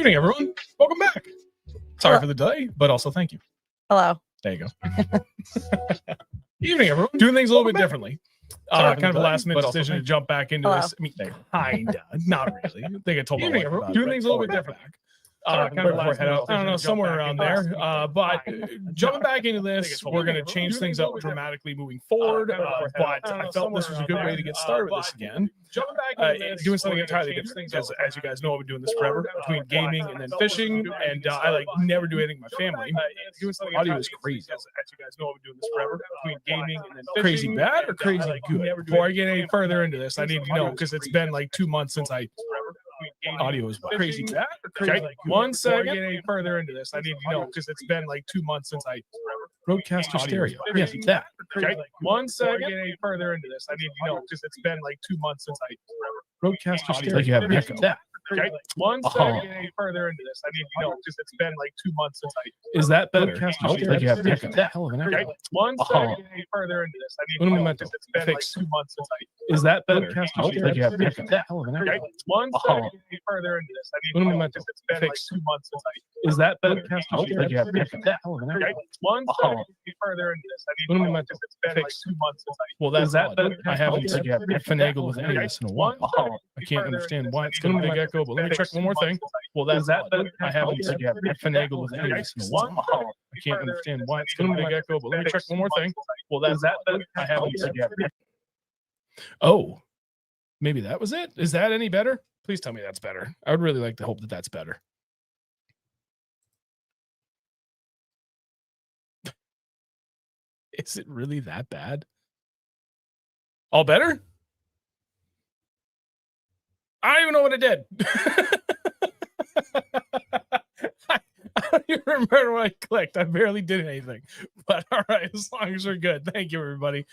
Evening, everyone. Welcome back. Sorry for the delay, but also thank you. Hello. There you go. Evening, everyone. Doing things a little bit differently. Kind of a last minute decision to jump back into this. I mean, kinda, not really. I think I told my wife about it. Doing things a little bit different. Kind of I don't know, somewhere around there. But jumping back into this, we're going to change things up dramatically moving forward. But I felt this was a good way to get started with this again. Doing something entirely different. As you guys know, I've been doing this forever, between gaming and then fishing, and I like never do anything with my family. Audio is crazy. As you guys know, I've been doing this forever, between gaming and then fishing. Crazy bad or crazy good? Before I get any further into this, I need to know, because it's been like 2 months since audio is crazy bad. Okay, 1 second. Get any further into this, I need to know, because it's been like 2 months since Roadcaster stereo. Yes, that. Okay, 1 second. Get any further into this, I need to know, because it's been like 2 months since Roadcaster stereo. Like you have an echo. That. Okay, 1 second. Get any further into this, I need to know, because it's been like 2 months since Is that better? Like you have an echo. That hell of an echo. Okay, 1 second. Get any further into this, I need to know, because it's been like 2 months since Is that better? Like you have an echo. That hell of an echo. Okay, 1 second. Get any further into this, I need to know, because it's been like 2 months since Is that better? Like you have an echo. That hell of an echo. Okay, 1 second. Get any further into this, I need to know, because it's been like 2 months since Well, that's that better. I haven't finagled with any of this in a while. I can't understand why it's going to be a big echo, but let me check one more thing. Well, that's that better. I haven't finagled with any of this in a while. I can't understand why it's going to be a big echo, but let me check one more thing. Well, that's that better. I haven't Oh, maybe that was it. Is that any better? Please tell me that's better. I would really like to hope that that's better. Is it really that bad? All better? I don't even know what it did. I don't even remember what I clicked. I barely did anything. But all right, as long as we're good. Thank you, everybody.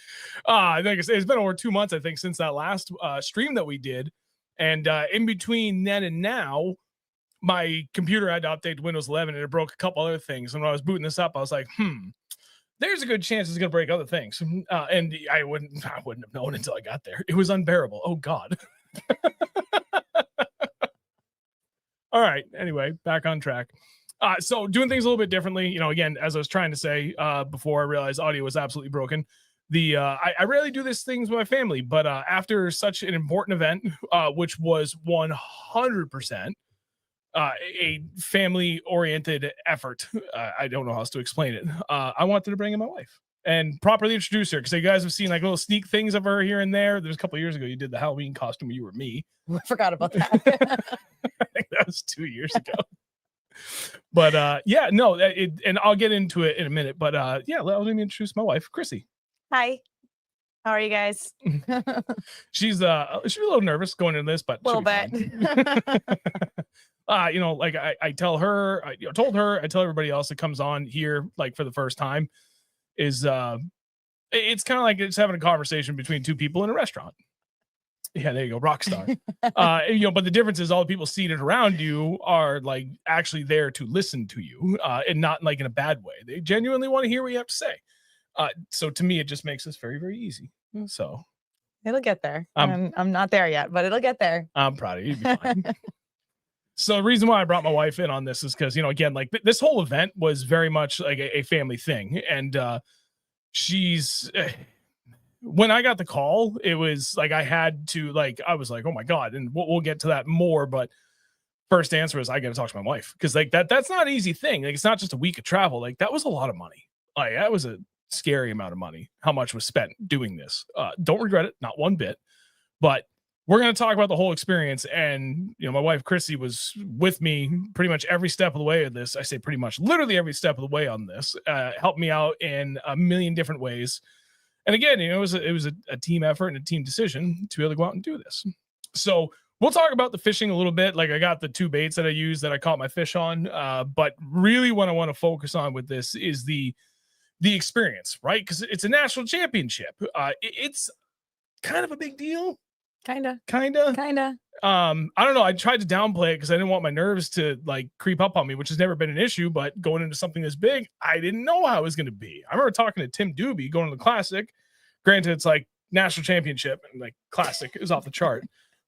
I think it's been over 2 months, I think, since that last stream that we did. And in between then and now, my computer had to update to Windows 11, and it broke a couple other things. And when I was booting this up, I was like, there's a good chance it's going to break other things. And I wouldn't have known until I got there. It was unbearable. Oh, God. All right. Anyway, back on track. So doing things a little bit differently, you know, again, as I was trying to say before I realized audio was absolutely broken. I rarely do these things with my family, but after such an important event, which was 100% a family-oriented effort, I don't know how else to explain it. I wanted to bring in my wife and properly introduce her, because you guys have seen like little sneak things of her here and there. There's a couple of years ago you did the Halloween costume where you were me. I forgot about that. I think that was 2 years ago. But yeah, no, and I'll get into it in a minute. But yeah, let me introduce my wife, Chrissy. Hi. How are you guys? She's a little nervous going into this, but a little bit. You know, like I tell her, I tell everybody else that comes on here, like for the first time, is it's kind of like it's having a conversation between two people in a restaurant. Yeah, there you go, rock star. You know, but the difference is all the people seated around you are like actually there to listen to you, and not like in a bad way. They genuinely want to hear what you have to say. So to me, it just makes this very, very easy. So it'll get there. I'm not there yet, but it'll get there. I'm proud of you. You'll be fine. So the reason why I brought my wife in on this is because, you know, again, like this whole event was very much like a family thing. And she's, when I got the call, it was like, I was like, oh my God. And we'll get to that more. But first answer is I got to talk to my wife. Cause like that's not an easy thing. Like, it's not just a week of travel. Like that was a lot of money. Like that was a scary amount of money. How much was spent doing this? Don't regret it. Not one bit, but we're going to talk about the whole experience. And, you know, my wife, Chrissy, was with me pretty much every step of the way of this. I say pretty much literally every step of the way on this, helped me out in a million different ways. And again, you know, it was a team effort and a team decision to be able to go out and do this. So we'll talk about the fishing a little bit. Like I got the 2 baits that I used that I caught my fish on. But really what I want to focus on with this is the experience, right? Because it's a national championship. It's kind of a big deal. Kinda. I don't know. I tried to downplay it because I didn't want my nerves to like creep up on me, which has never been an issue. But going into something this big, I didn't know how it was going to be. I remember talking to Tim Doobie going to the Classic. Granted, it's like national championship and like Classic is off the chart.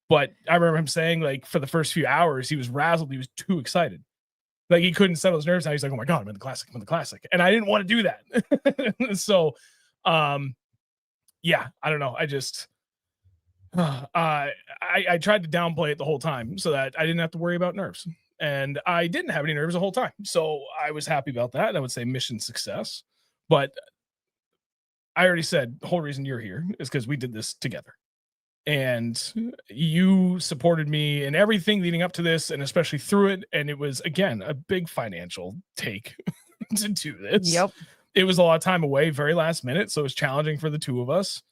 But I remember him saying, like, for the first few hours, he was razzled. He was too excited. Like, he couldn't settle his nerves. Now he's like, oh my God, I'm in the classic. I'm in the classic. And I didn't want to do that. So, yeah, I don't know. I just, I tried to downplay it the whole time so that I didn't have to worry about nerves. And I didn't have any nerves the whole time. So I was happy about that. I would say mission success. But I already said the whole reason you're here is because we did this together. And you supported me in everything leading up to this, and especially through it. And it was, again, a big financial take to do this. Yep. It was a lot of time away, very last minute. So it was challenging for the two of us.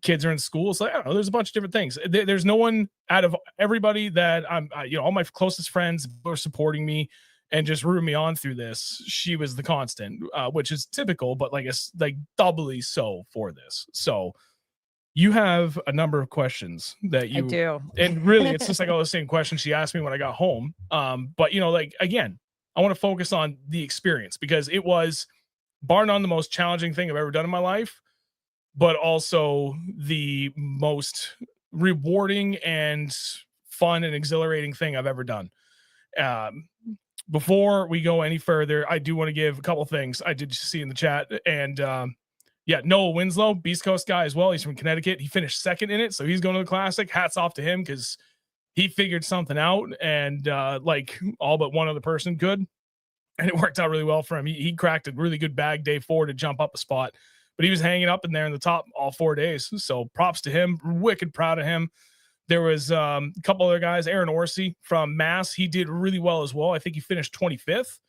Kids are in school. So I don't know, there's a bunch of different things. There's no one out of everybody that all my closest friends are supporting me and just rooting me on through this. She was the constant, which is typical, but like doubly so for this. So you have a number of questions that you I do. And really, it's just like all the same questions she asked me when I got home. But again, I want to focus on the experience because it was, bar none, the most challenging thing I've ever done in my life, but also the most rewarding and fun and exhilarating thing I've ever done. Before we go any further, I do want to give a couple things I did see in the chat. And Noah Winslow, Beast Coast guy as well. He's from Connecticut. He finished second in it, so he's going to the Classic. Hats off to him because he figured something out, and like all but one other person could, and it worked out really well for him. He cracked a really good bag day 4 to jump up a spot, but he was hanging up in there in the top all 4 days. So props to him. Wicked proud of him. There was a couple other guys. Aaron Orsi from Mass. He did really well as well. I think he finished 25th.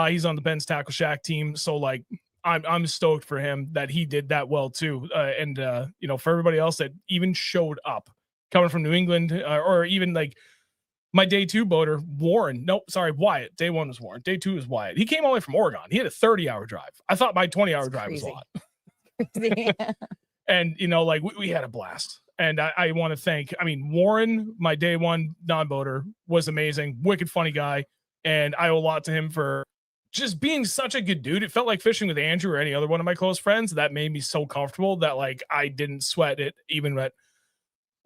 He's on the Ben's Tackle Shack team. So like, I'm stoked for him that he did that well too. And for everybody else that even showed up coming from New England, or even like my day 2 boater, Wyatt. Day 1 was Warren. Day 2 was Wyatt. He came all the way from Oregon. He had a 30-hour drive. I thought my 20-hour drive was a lot. And we had a blast. And I want to thank, Warren, my day 1 non-boater, was amazing. Wicked funny guy. And I owe a lot to him for just being such a good dude. It felt like fishing with Andrew or any other one of my close friends. That made me so comfortable that like I didn't sweat it even at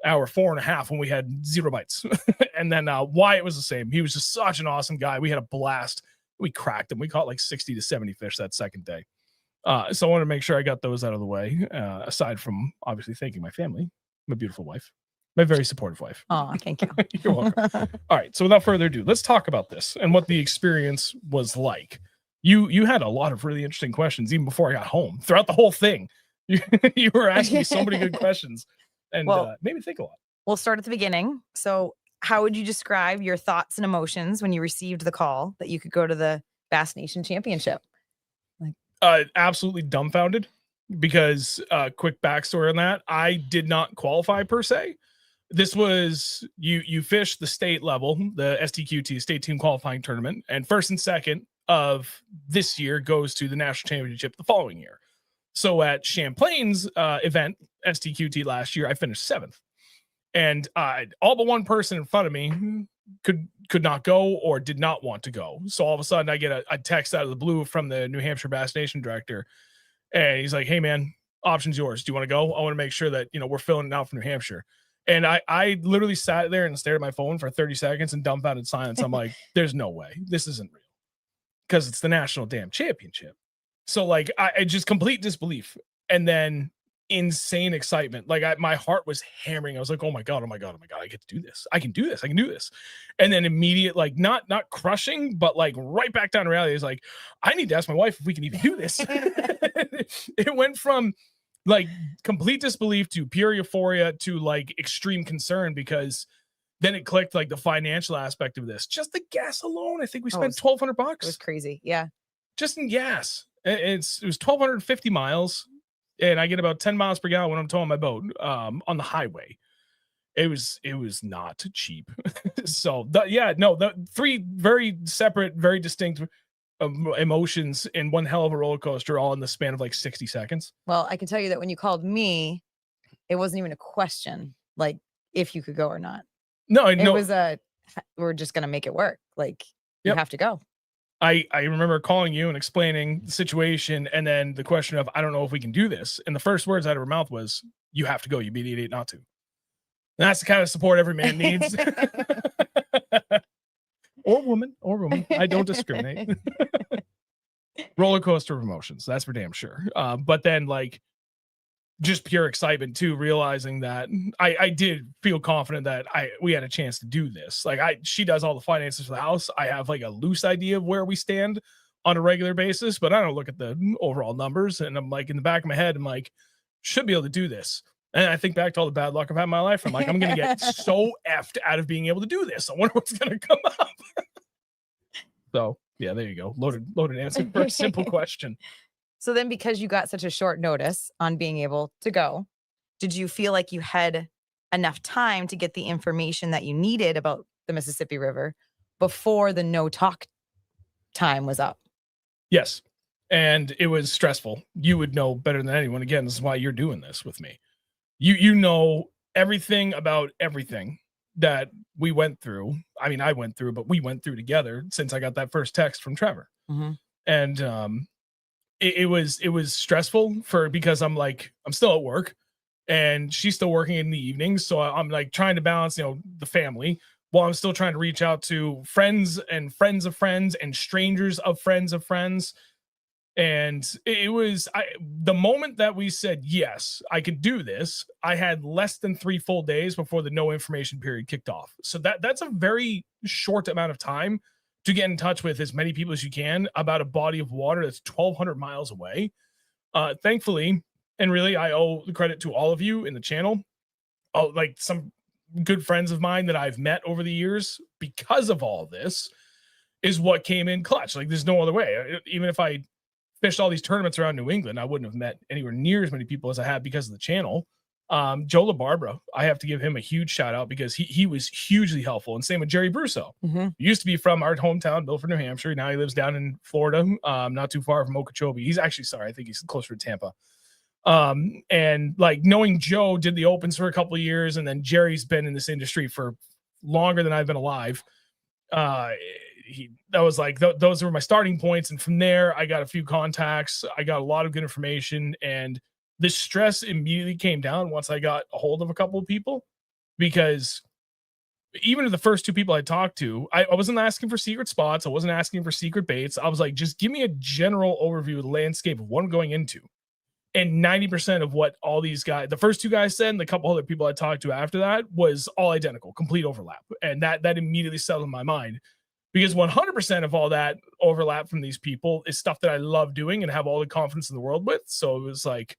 hour 4.5 when we had 0 bites. And then Wyatt was the same. He was just such an awesome guy. We had a blast. We cracked him. We caught like 60 to 70 fish that second day. So I want to make sure I got those out of the way, aside from obviously thanking my family, my beautiful wife, my very supportive wife. Oh, thank you. You're welcome. All right. So without further ado, let's talk about this and what the experience was like. You had a lot of really interesting questions even before I got home. Throughout the whole thing, you were asking me so many good questions, and made me think a lot. We'll start at the beginning. So how would you describe your thoughts and emotions when you received the call that you could go to the Bass Nation Championship? Absolutely dumbfounded, because quick backstory on that, I did not qualify per se. This was you fish the state level, the STQT state team qualifying tournament, and first and second of this year goes to the national championship the following year. So at Champlain's event, STQT last year, I finished 7th, and all but one person in front of me could not go or did not want to go. So all of a sudden I get a text out of the blue from the New Hampshire Bass Nation director, and he's like, "Hey man, option's yours. Do you want to go? I want to make sure that we're filling it out for New Hampshire." And I literally sat there and stared at my phone for 30 seconds in dumbfounded silence. I'm like, there's no way this isn't real, because it's the national damn championship. So like I just complete disbelief, and then insane excitement. Like my heart was hammering. I was like, oh my god, I get to do this. I can do this. And then immediate, like not crushing, but like right back down to reality. Is like, I need to ask my wife if we can even do this. It went from like complete disbelief to pure euphoria to like extreme concern, because then it clicked, like the financial aspect of this. Just the gas alone, I think we spent $1,200. It was crazy. Yeah. Just in gas. It was 1,250 miles, and I get about 10 miles per gallon when I'm towing my boat on the highway. It was not cheap. So the 3 very separate, very distinct emotions in one hell of a roller coaster, all in the span of like 60 seconds. Well, I can tell you that when you called me, it wasn't even a question like if you could go or not. No, it was we're just gonna make it work. Like you have to go. I remember calling you and explaining the situation, and then the question of, I don't know if we can do this. And the first words out of her mouth was, "You have to go. You'd be the idiot not to." That's the kind of support every man needs. or woman. I don't discriminate. Roller coaster of emotions. That's for damn sure. But then like just pure excitement too, realizing that I did feel confident that we had a chance to do this. Like she does all the finances for the house. I have like a loose idea of where we stand on a regular basis, but I don't look at the overall numbers. And I'm like, in the back of my head, I'm like, should be able to do this. And I think back to all the bad luck I've had in my life. I'm like, I'm going to get so effed out of being able to do this. I wonder what's going to come up. So yeah, there you go. Loaded answer for a simple question. So then, because you got such a short notice on being able to go, did you feel like you had enough time to get the information that you needed about the Mississippi River before the no talk time was up? Yes. And it was stressful. You would know better than anyone. Again, this is why you're doing this with me. You know everything about everything that we went through. I mean, I went through, but we went through together since I got that first text from Trevor. Mm-hmm. And it was stressful because I'm still at work and she's still working in the evenings. So I'm like trying to balance, the family while I'm still trying to reach out to friends and friends of friends and strangers of friends of friends. And it was the moment that we said, yes, I could do this. I had less than 3 full days before the no information period kicked off. So that's a very short amount of time to get in touch with as many people as you can about a body of water that's 1,200 miles away. Thankfully, and really, I owe the credit to all of you in the channel. Like some good friends of mine that I've met over the years because of all this is what came in clutch. Like there's no other way. Even if I fished all these tournaments around New England, I wouldn't have met anywhere near as many people as I have because of the channel. Joe LaBarbera, I have to give him a huge shout out because he was hugely helpful. And same with Jerry Brusso. Mm-hmm. He used to be from our hometown, Milford, New Hampshire. Now he lives down in Florida, not too far from Okeechobee. He's actually, I think he's closer to Tampa. And like knowing Joe did the opens for a couple of years, and then Jerry's been in this industry for longer than I've been alive. Those were my starting points. And from there, I got a few contacts. I got a lot of good information, and the stress immediately came down once I got a hold of a couple of people, because even the first 2 people I talked to, I wasn't asking for secret spots. I wasn't asking for secret baits. I was like, just give me a general overview of the landscape of what I'm going into. And 90% of what all these guys, the first 2 guys said, and the couple other people I talked to after that, was all identical, complete overlap. And that immediately settled in my mind, because 100% of all that overlap from these people is stuff that I love doing and have all the confidence in the world with. So it was like,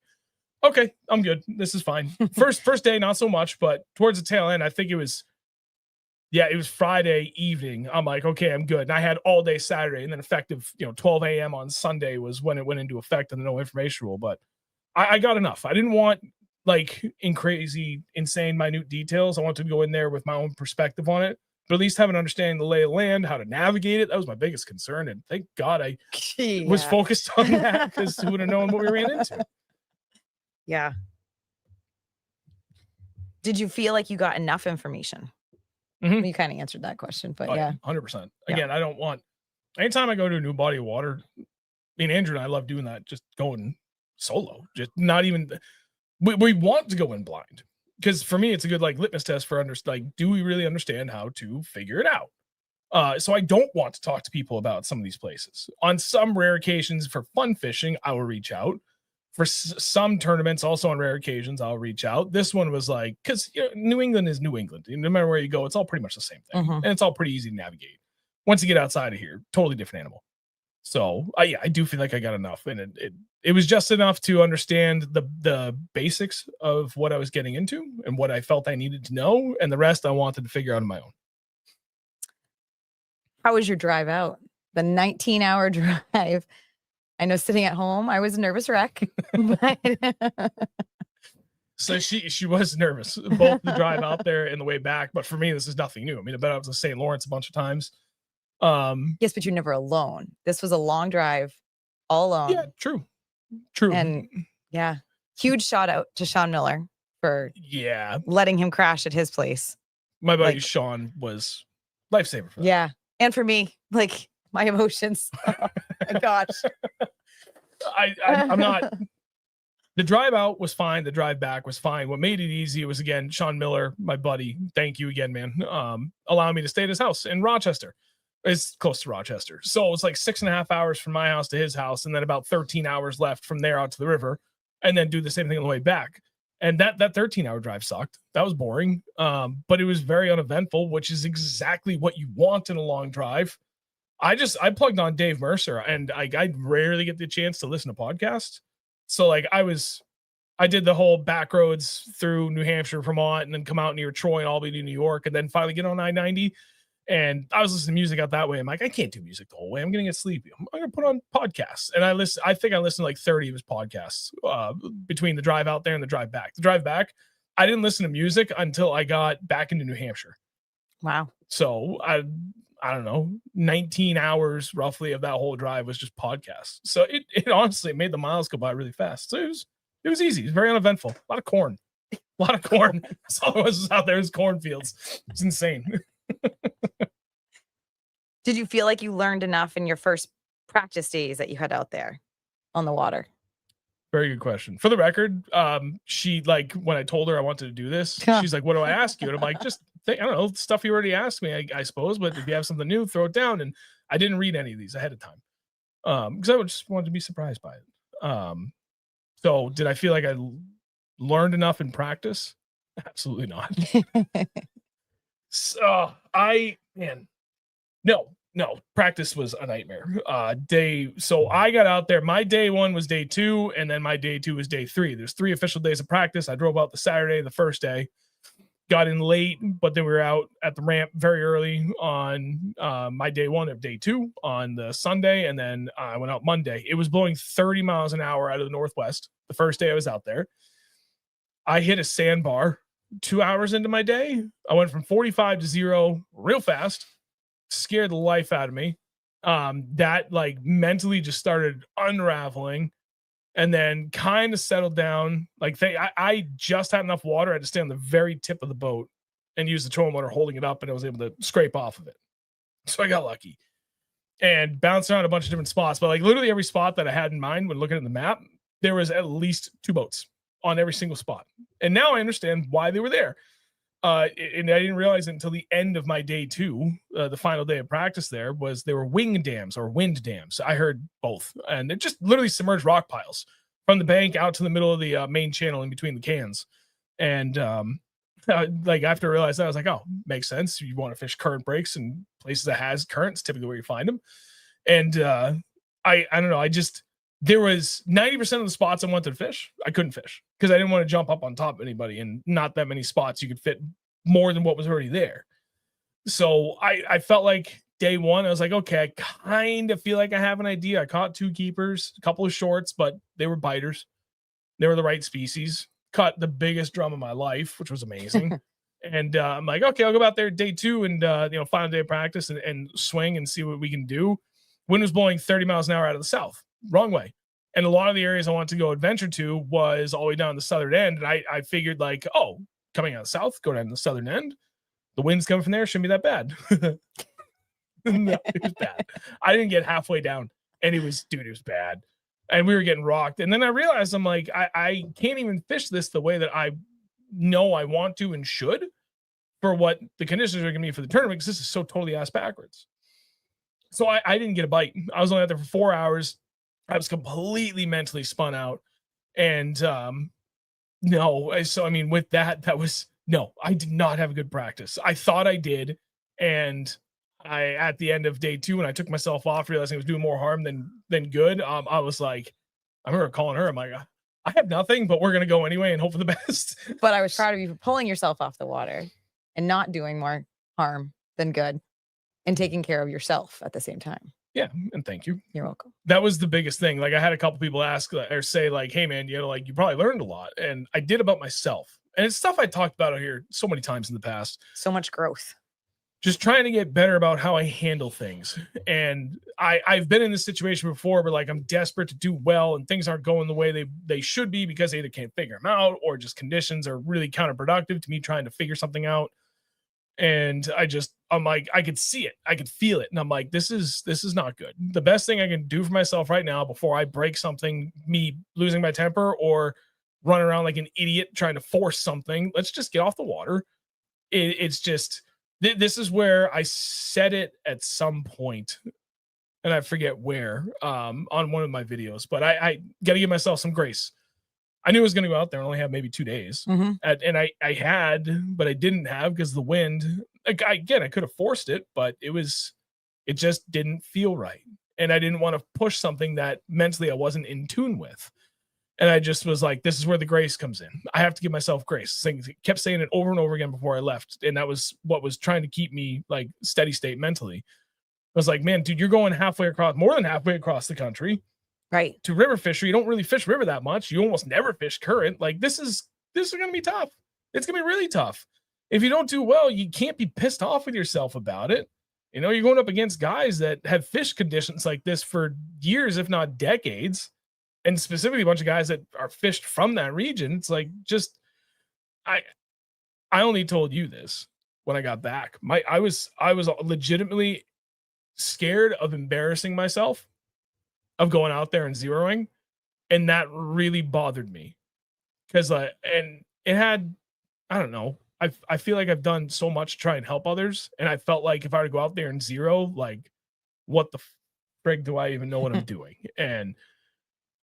okay, I'm good. This is fine. First day, not so much, but towards the tail end, I think it was Friday evening. I'm like, okay, I'm good. And I had all day Saturday, and then effective, 12 a.m. on Sunday was when it went into effect on the no information rule. But I got enough. I didn't want like in crazy, insane, minute details. I wanted to go in there with my own perspective on it, but at least have an understanding of the lay of the land, how to navigate it. That was my biggest concern. And thank God I was focused on that, because who would have known what we ran into? Yeah. Did you feel like you got enough information? Mm-hmm. You kind of answered that question, but 100%. Again, I don't want, anytime I go to a new body of water, Andrew and I love doing that, just going solo, just not even, we want to go in blind, because for me, it's a good litmus test for do we really understand how to figure it out? So I don't want to talk to people about some of these places. On some rare occasions for fun fishing, I will reach out. For some tournaments, also on rare occasions, I'll reach out. This one was because New England is New England. No matter where you go, it's all pretty much the same thing. Mm-hmm. And it's all pretty easy to navigate. Once you get outside of here, totally different animal. So I do feel like I got enough. And it was just enough to understand the basics of what I was getting into and what I felt I needed to know. And the rest I wanted to figure out on my own. How was your drive out? The 19-hour drive. I know, sitting at home, I was a nervous wreck. But so she was nervous, both the drive out there and the way back. But for me, this is nothing new. I mean, I bet I was in St. Lawrence a bunch of times. Yes, but you're never alone. This was a long drive, all alone. Yeah, true. And huge shout out to Sean Miller for letting him crash at his place. My buddy Sean was lifesaver for that. Yeah, and for me, my emotions. Oh my gosh. I'm not The drive out was fine. The drive back was fine. What made it easy was, again, Sean Miller, my buddy. Thank you again, man. Allowing me to stay at his house in Rochester. It's close to Rochester. So it's like 6.5 hours from my house to his house, and then about 13 hours left from there out to the river, and then do the same thing on the way back. And that 13-hour drive sucked. That was boring. But it was very uneventful, which is exactly what you want in a long drive. I plugged on Dave Mercer, and I rarely get the chance to listen to podcasts. So like I did the whole back roads through New Hampshire, Vermont, and then come out near Troy and Albany, New York, and then finally get on I-90. And I was listening to music out that way. I'm like, I can't do music the whole way. I'm going to get sleepy. I'm going to put on podcasts. And I think I listened to like 30 of his podcasts between the drive out there and the drive back. The drive back, I didn't listen to music until I got back into New Hampshire. Wow. So I don't know, 19 hours roughly of that whole drive was just podcasts. So it honestly made the miles go by really fast. So it was easy. It was very uneventful. A lot of corn. That's all it was out there is cornfields. It's insane. Did you feel like you learned enough in your first practice days that you had out there on the water? Very good question. For the record, she, like, when I told her I wanted to do this, she's like, what do I ask you? And I'm like, just I don't know, stuff you already asked me, I suppose, but if you have something new, throw it down. And I didn't read any of these ahead of time because I just wanted to be surprised by it. So did I feel like I learned enough in practice? Absolutely not. So no, practice was a nightmare. So I got out there. My day one was day 2, and then my day 2 was day 3. There's 3 official days of practice. I drove out the Saturday, the first day, got in late, but then we were out at the ramp very early on my day 1 of day 2 on the Sunday, and then I went out Monday. It was blowing 30 miles an hour out of the northwest the first day I was out there. I hit a sandbar 2 hours into my day. I went from 45 to 0 real fast. Scared the life out of me. That like mentally just started unraveling, and then kind of settled down. Like I just had enough water. I had to stay on the very tip of the boat and use the trolling motor holding it up, and I was able to scrape off of it. So I got lucky and bounced around a bunch of different spots. But like literally every spot that I had in mind when looking at the map, there was at least 2 boats on every single spot. And now I understand why they were there. And I didn't realize it until the end of my day 2, the final day of practice there were wing dams or wind dams. I heard both, and they're just literally submerged rock piles from the bank out to the middle of the main channel in between the cans. And like after I realized that, I was like, oh, makes sense. You want to fish current breaks and places that has currents, typically where you find them. And I don't know. There was 90% of the spots I wanted to fish, I couldn't fish because I didn't want to jump up on top of anybody, and not that many spots you could fit more than what was already there. So I felt like day 1, I was like, okay, I kind of feel like I have an idea. I caught 2 keepers, a couple of shorts, but they were biters. They were the right species. Caught the biggest drum of my life, which was amazing. And I'm like, okay, I'll go out there day 2 and final day of practice and swing and see what we can do. Wind was blowing 30 miles an hour out of the south. Wrong way. And a lot of the areas I wanted to go adventure to was all the way down the southern end. And I figured like, oh, coming out of the south, go down the southern end. The wind's coming from there. Shouldn't be that bad. No, it was bad. I didn't get halfway down and it was bad. And we were getting rocked. And then I realized I'm like, I can't even fish this the way that I know I want to and should for what the conditions are going to be for the tournament, because this is so totally ass backwards. So I didn't get a bite. I was only out there for 4 hours. I was completely mentally spun out. And no, so I mean, with that was no, I did not have a good practice. I thought I did. And I, at the end of day 2, when I took myself off, realizing I was doing more harm than good, I was like, I remember calling her. I'm like, I have nothing, but we're going to go anyway and hope for the best. But I was proud of you for pulling yourself off the water and not doing more harm than good and taking care of yourself at the same time. Yeah. And thank you. You're welcome. That was the biggest thing. Like I had a couple people ask or say like, hey man, you probably learned a lot. And I did about myself. And it's stuff I talked about out here so many times in the past. So much growth. Just trying to get better about how I handle things. And I've been in this situation before where like I'm desperate to do well and things aren't going the way they should be because I either can't figure them out or just conditions are really counterproductive to me trying to figure something out. And I'm like, I could see it. I could feel it. And I'm like, this is not good. The best thing I can do for myself right now before I break something, me losing my temper or run around like an idiot trying to force something. Let's just get off the water. It's just, this is where I said it at some point, and I forget where, on one of my videos, but I got to give myself some grace. I knew I was going to go out there and only have maybe 2 days. And I had, but I didn't have because the wind, again, I could have forced it, but it just didn't feel right. And I didn't want to push something that mentally I wasn't in tune with. And I just was like, this is where the grace comes in. I have to give myself grace. Kept saying it over and over again before I left. And that was what was trying to keep me like steady state mentally. I was like, man, dude, you're going more than halfway across the country. Right. To river fisher. You don't really fish river that much. You almost never fish current. Like this is going to be tough. It's going to be really tough. If you don't do well, you can't be pissed off with yourself about it. You know, you're going up against guys that have fished conditions like this for years, if not decades. And specifically a bunch of guys that are fished from that region. It's like, just, I only told you this when I got back. I was legitimately scared of embarrassing myself, of going out there and zeroing. And that really bothered me because and it had, I don't know. I feel like I've done so much to try and help others. And I felt like if I were to go out there and zero, like what the frig do I even know what I'm doing? And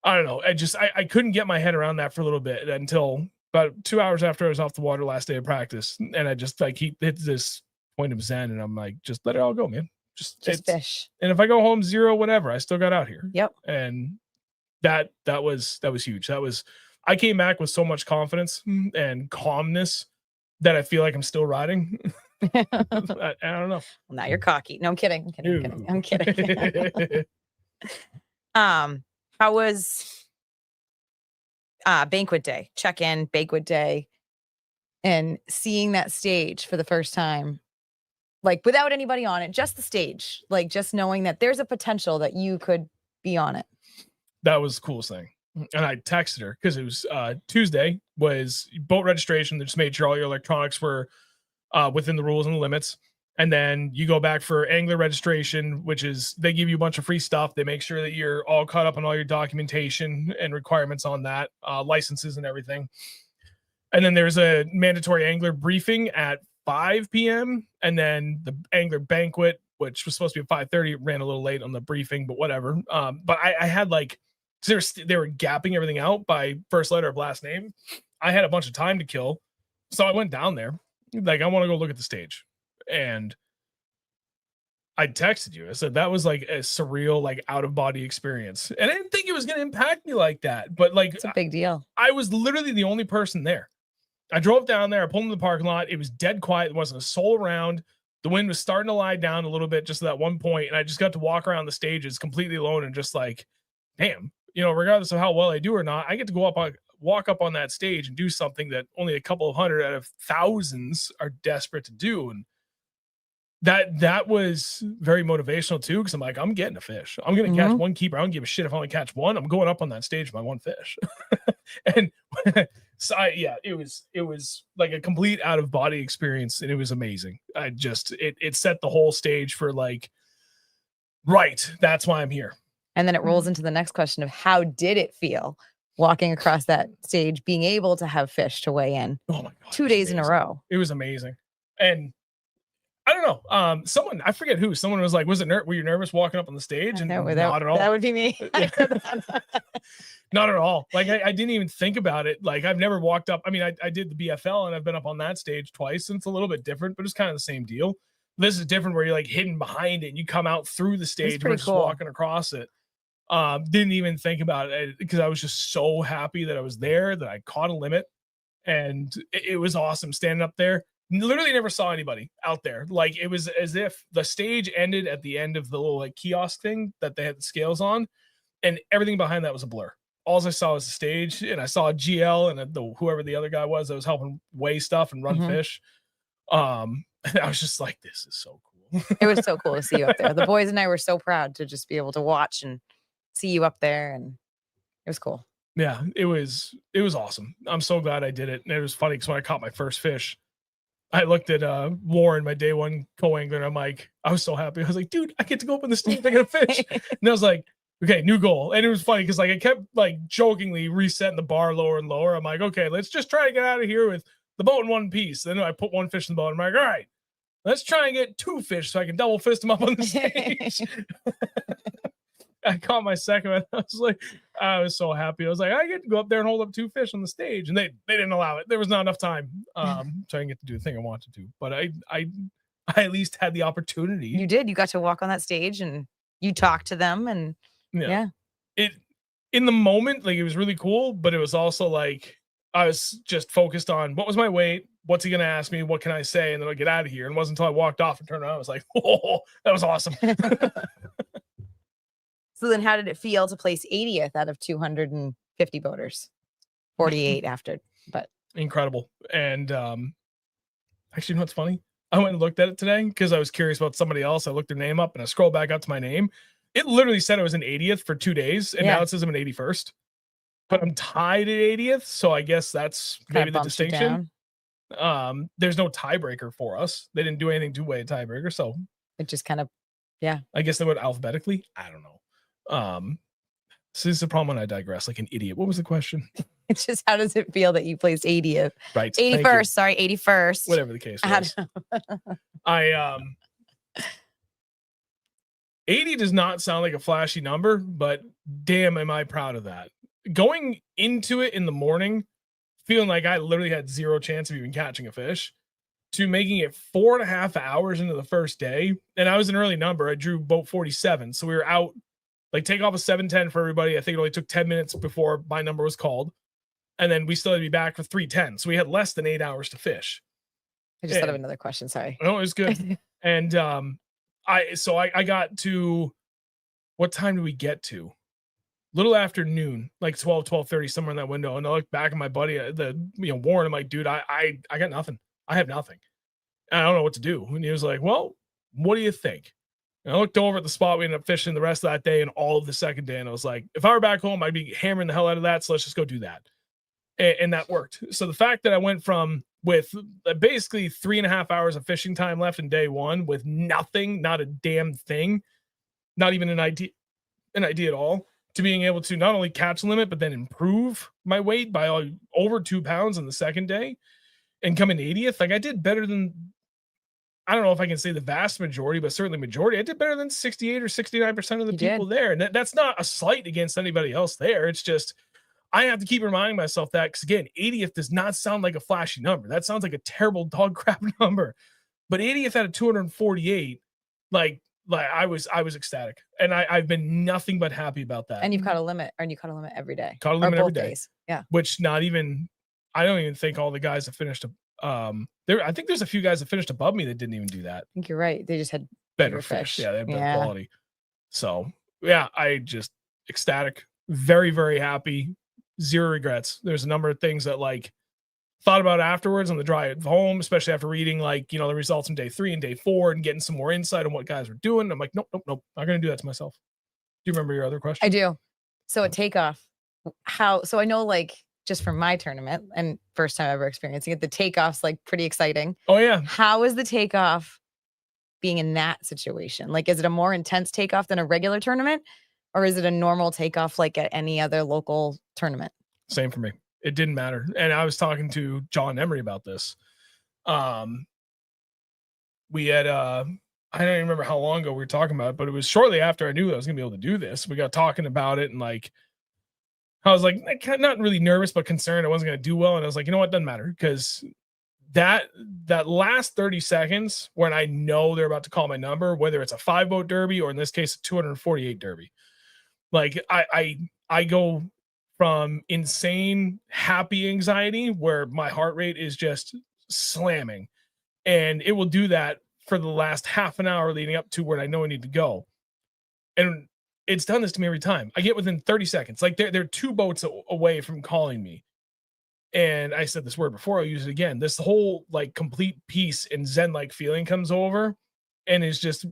I don't know. I couldn't get my head around that for a little bit until about 2 hours after I was off the water last day of practice. And I just like hit this point of zen and I'm like, just let it all go, man. Just fish. And if I go home zero, whatever, I still got out here. Yep. And that was huge. I came back with so much confidence and calmness that I feel like I'm still riding. I don't know. Well, now you're cocky. No, I'm kidding. I'm kidding. How was banquet day? Check-in, banquet day, and seeing that stage for the first time, like without anybody on it, just the stage, like just knowing that there's a potential that you could be on it. That was the coolest thing. And I texted her because it was Tuesday was boat registration. They just made sure all your electronics were within the rules and the limits. And then you go back for angler registration, which is they give you a bunch of free stuff. They make sure that you're all caught up on all your documentation and requirements on that, licenses and everything. And then there's a mandatory angler briefing at 5 p.m. And then the angler banquet, which was supposed to be at 5:30, ran a little late on the briefing, but whatever. But I had like, they were gapping everything out by first letter of last name. I had a bunch of time to kill. So I went down there. Like, I want to go look at the stage. And I texted you. I said that was like a surreal, like out of body experience. And I didn't think it was going to impact me like that. But like, it's a big deal. I was literally the only person there. I drove down there. I pulled into the parking lot. It was dead quiet. There wasn't a soul around. The wind was starting to lie down a little bit just at that one point. And I just got to walk around the stages completely alone and just like, damn, you know, regardless of how well I do or not, I get to walk up on that stage and do something that only a couple of hundred out of thousands are desperate to do. And that was very motivational too, because I'm like, I'm getting a fish. I'm going to catch one keeper. I don't give a shit if I only catch one. I'm going up on that stage with my one fish. And so it was like a complete out of body experience, and it was amazing. It set the whole stage for like, right, that's why I'm here. And then it rolls into the next question of how did it feel walking across that stage, being able to have fish to weigh in? Oh my God, 2 days in a row. It was amazing. And I don't know. Someone, I forget who, someone was like, were you nervous walking up on the stage? And not at all. That would be me. Not at all. Like I didn't even think about it. Like I've never walked up. I mean, I did the BFL and I've been up on that stage twice, and it's a little bit different, but it's kind of the same deal. This is different where you're like hidden behind it and you come out through the stage versus walking across it. Didn't even think about it because I was just so happy that I was there, that I caught a limit, and it was awesome standing up there. Literally never saw anybody out there. Like it was as if the stage ended at the end of the little like kiosk thing that they had the scales on, and everything behind that was a blur. All I saw was the stage, and I saw GL and whoever the other guy was that was helping weigh stuff and run fish. And I was just like, this is so cool. It was so cool to see you up there. The boys and I were so proud to just be able to watch and see you up there, and it was cool. Yeah, it was awesome. I'm so glad I did it. And it was funny because when I caught my first fish, I looked at Warren, my day one co-angler, and I was so happy. I was like, dude, I get to go up on the stage. I got a fish. And I was like, okay, new goal. And it was funny because like I kept like jokingly resetting the bar lower and lower. I'm like, okay, let's just try to get out of here with the boat in one piece. Then I put one fish in the boat. I'm like, all right, let's try and get 2 fish so I can double fist them up on the stage. I caught my second one. I was so happy. I was like, I get to go up there and hold up 2 fish on the stage, and they didn't allow it. There was not enough time, so I didn't get to do the thing I wanted to. But I at least had the opportunity. You did. You got to walk on that stage and you talked to them, and yeah. It in the moment, like it was really cool, but it was also like I was just focused on what was my weight, what's he gonna ask me, what can I say, and then I'll get out of here. And it wasn't until I walked off and turned around, I was like, oh, that was awesome. So then how did it feel to place 80th out of 250 boaters? 48 after, but incredible. And actually, you know what's funny? I went and looked at it today because I was curious about somebody else. I looked their name up and I scrolled back up to my name. It literally said I was an 80th for 2 days, and now it says I'm an 81st. But I'm tied at 80th, so I guess that's maybe the distinction. There's no tiebreaker for us. They didn't do anything to weigh a tiebreaker, so it just kind of, I guess they went alphabetically. I don't know. So this is the problem when I digress like an idiot. What was the question? It's just how does it feel that you placed 80th? Right. 81st, sorry, 81st. Whatever the case was. I 80 does not sound like a flashy number, but damn am I proud of that. Going into it in the morning, feeling like I literally had 0 chance of even catching a fish, to making it 4.5 hours into the first day. And I was an early number. I drew boat 47. So we were out, like take off a 7:10 for everybody. I think it only took 10 minutes before my number was called. And then we still had to be back for 3:10. So we had less than 8 hours to fish. I just thought of another question. Sorry. No, it was good. And I got to, what time did we get to? Little after noon, like 12:30, somewhere in that window. And I looked back at my buddy, Warren. I'm like, dude, I got nothing. I have nothing. And I don't know what to do. And he was like, well, what do you think? And I looked over at the spot we ended up fishing the rest of that day and all of the second day. And I was like, if I were back home, I'd be hammering the hell out of that. So let's just go do that. And that worked. So the fact that I went from with basically 3.5 hours of fishing time left in day one with nothing, not a damn thing, not even an idea at all, to being able to not only catch limit, but then improve my weight by over 2 pounds on the second day and come in 80th. Like I did better than, I don't know if I can say the vast majority, but certainly majority. I did better than 68 or 69% of the people there. And that's not a slight against anybody else there. It's just, I have to keep reminding myself that, because again, 80th does not sound like a flashy number. That sounds like a terrible dog crap number. But 80th out of 248, like I was ecstatic. And I've been nothing but happy about that. And you've caught a limit, and you caught a limit every day. Caught a limit every day. Days. Yeah. Which I don't even think all the guys that finished I think there's a few guys that finished above me that didn't even do that. I think you're right. They just had better fish. Yeah, they have better quality. So yeah, I just ecstatic, very, very happy, 0 regrets. There's a number of things that like thought about afterwards on the drive home, especially after reading the results from day 3 and day 4 and getting some more insight on what guys were doing. I'm like, nope, not gonna do that to myself. Do you remember your other question? I do. So at takeoff, so I know just from my tournament and first time ever experiencing it, the takeoff's pretty exciting. Oh yeah. How is the takeoff being in that situation? Like, is it a more intense takeoff than a regular tournament, or is it a normal takeoff like at any other local tournament? Same for me. It didn't matter. And I was talking to John Emery about this. We had, I don't even remember how long ago we were talking about it, but it was shortly after I knew I was going to be able to do this. We got talking about it, and I was not really nervous, but concerned I wasn't going to do well. And I was like, you know what? Doesn't matter, because that last 30 seconds when I know they're about to call my number, whether it's a 5-boat derby or in this case, a 248 derby, I go from insane happy anxiety where my heart rate is just slamming, and it will do that for the last half an hour leading up to where I know I need to go. And it's done this to me every time. I get within 30 seconds. They're 2 boats away from calling me. And I said this word before, I'll use it again. This whole complete peace and zen-like feeling comes over and is just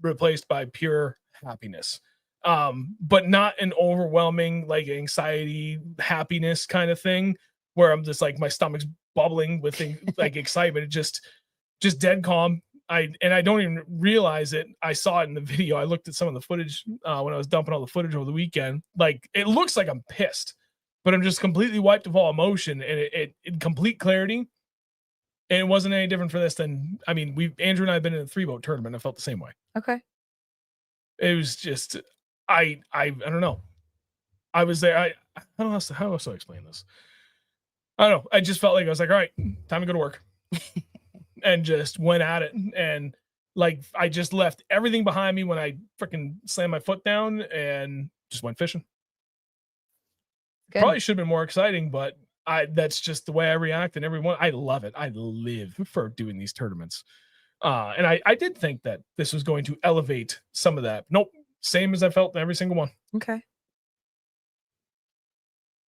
replaced by pure happiness. But not an overwhelming anxiety, happiness kind of thing where I'm just my stomach's bubbling with excitement. It just dead calm. I don't even realize it. I saw it in the video. I looked at some of the footage when I was dumping all the footage over the weekend. Like, it looks like I'm pissed, but I'm just completely wiped of all emotion, and it complete clarity. And it wasn't any different for this than, I mean, Andrew and I have been in a 3-boat tournament. I felt the same way. Okay. It was just, I don't know. I was there. I don't know how else to explain this. I don't know. I just felt like I was like, all right, time to go to work. And just went at it. And like, I just left everything behind me when I freaking slammed my foot down and just went fishing. Good. Probably should have been more exciting, but that's just the way I react. And everyone, I love it. I live for doing these tournaments. And I did think that this was going to elevate some of that. Nope. Same as I felt in every single one. Okay.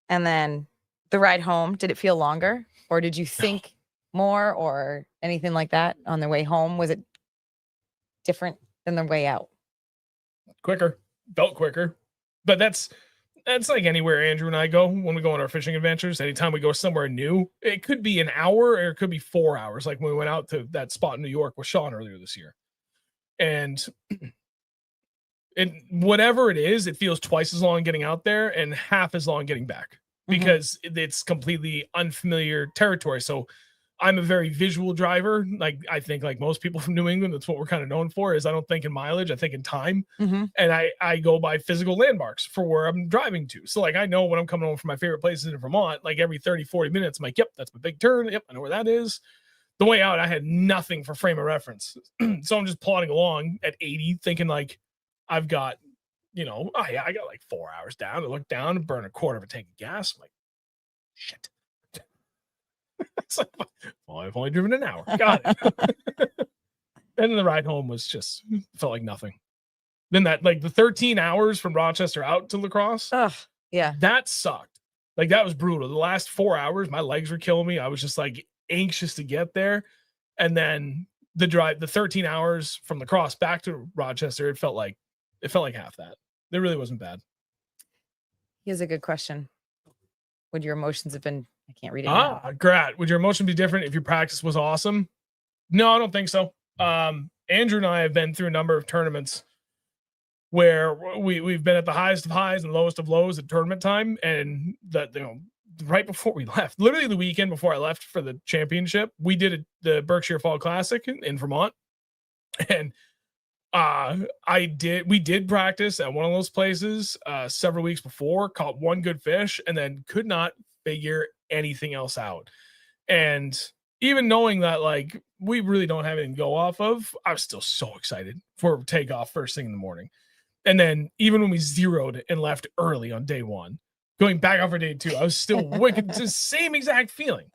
And then the ride home, did it feel longer, or did you think more or anything like that on the way home? Was it different than the way out? Quicker, felt quicker. But that's like anywhere Andrew and I go when we go on our fishing adventures. Anytime we go somewhere new, it could be an hour or it could be 4 hours. Like when we went out to that spot in New York with Sean earlier this year. And whatever it is, it feels twice as long getting out there and half as long getting back, because it's completely unfamiliar territory. So I'm a very visual driver. Like, I think like most people from New England, that's what we're kind of known for, is I don't think in mileage, I think in time. And I go by physical landmarks for where I'm driving to. So like, I know when I'm coming home from my favorite places in Vermont, like every 30, 40 minutes, I'm like, yep, that's my big turn. Yep, I know where that is. The way out, I had nothing for frame of reference. So I'm just plodding along at 80, thinking like, I've got, I got like 4 hours down. I look down and burn a quarter of a tank of gas. I'm like, shit. It's like, well, I've only driven an hour. Got it. And then the ride home was just, felt like nothing. Then that, like the 13 hours from Rochester out to La Crosse. Yeah. That sucked. Like, that was brutal. The last 4 hours, my legs were killing me. I was just like anxious to get there. And then the drive, the 13 hours from La Crosse back to Rochester, it felt like half that. It really wasn't bad. Here's a good question. Would your emotions have been, I can't read it. Great. Would your emotion be different if your practice was awesome? No, I don't think so. Andrew and I have been through a number of tournaments where we've been at the highest of highs and lowest of lows at tournament time. And that, right before we left, literally the weekend before I left for the championship, we did the Berkshire Fall Classic in Vermont. And we did practice at one of those places several weeks before, caught one good fish, and then could not figure anything else out. And even knowing that, like, we really don't have anything to go off of, I was still so excited for takeoff first thing in the morning. And then even when we zeroed and left early on day one, going back out for day two, I was still wicked. It's the same exact feeling.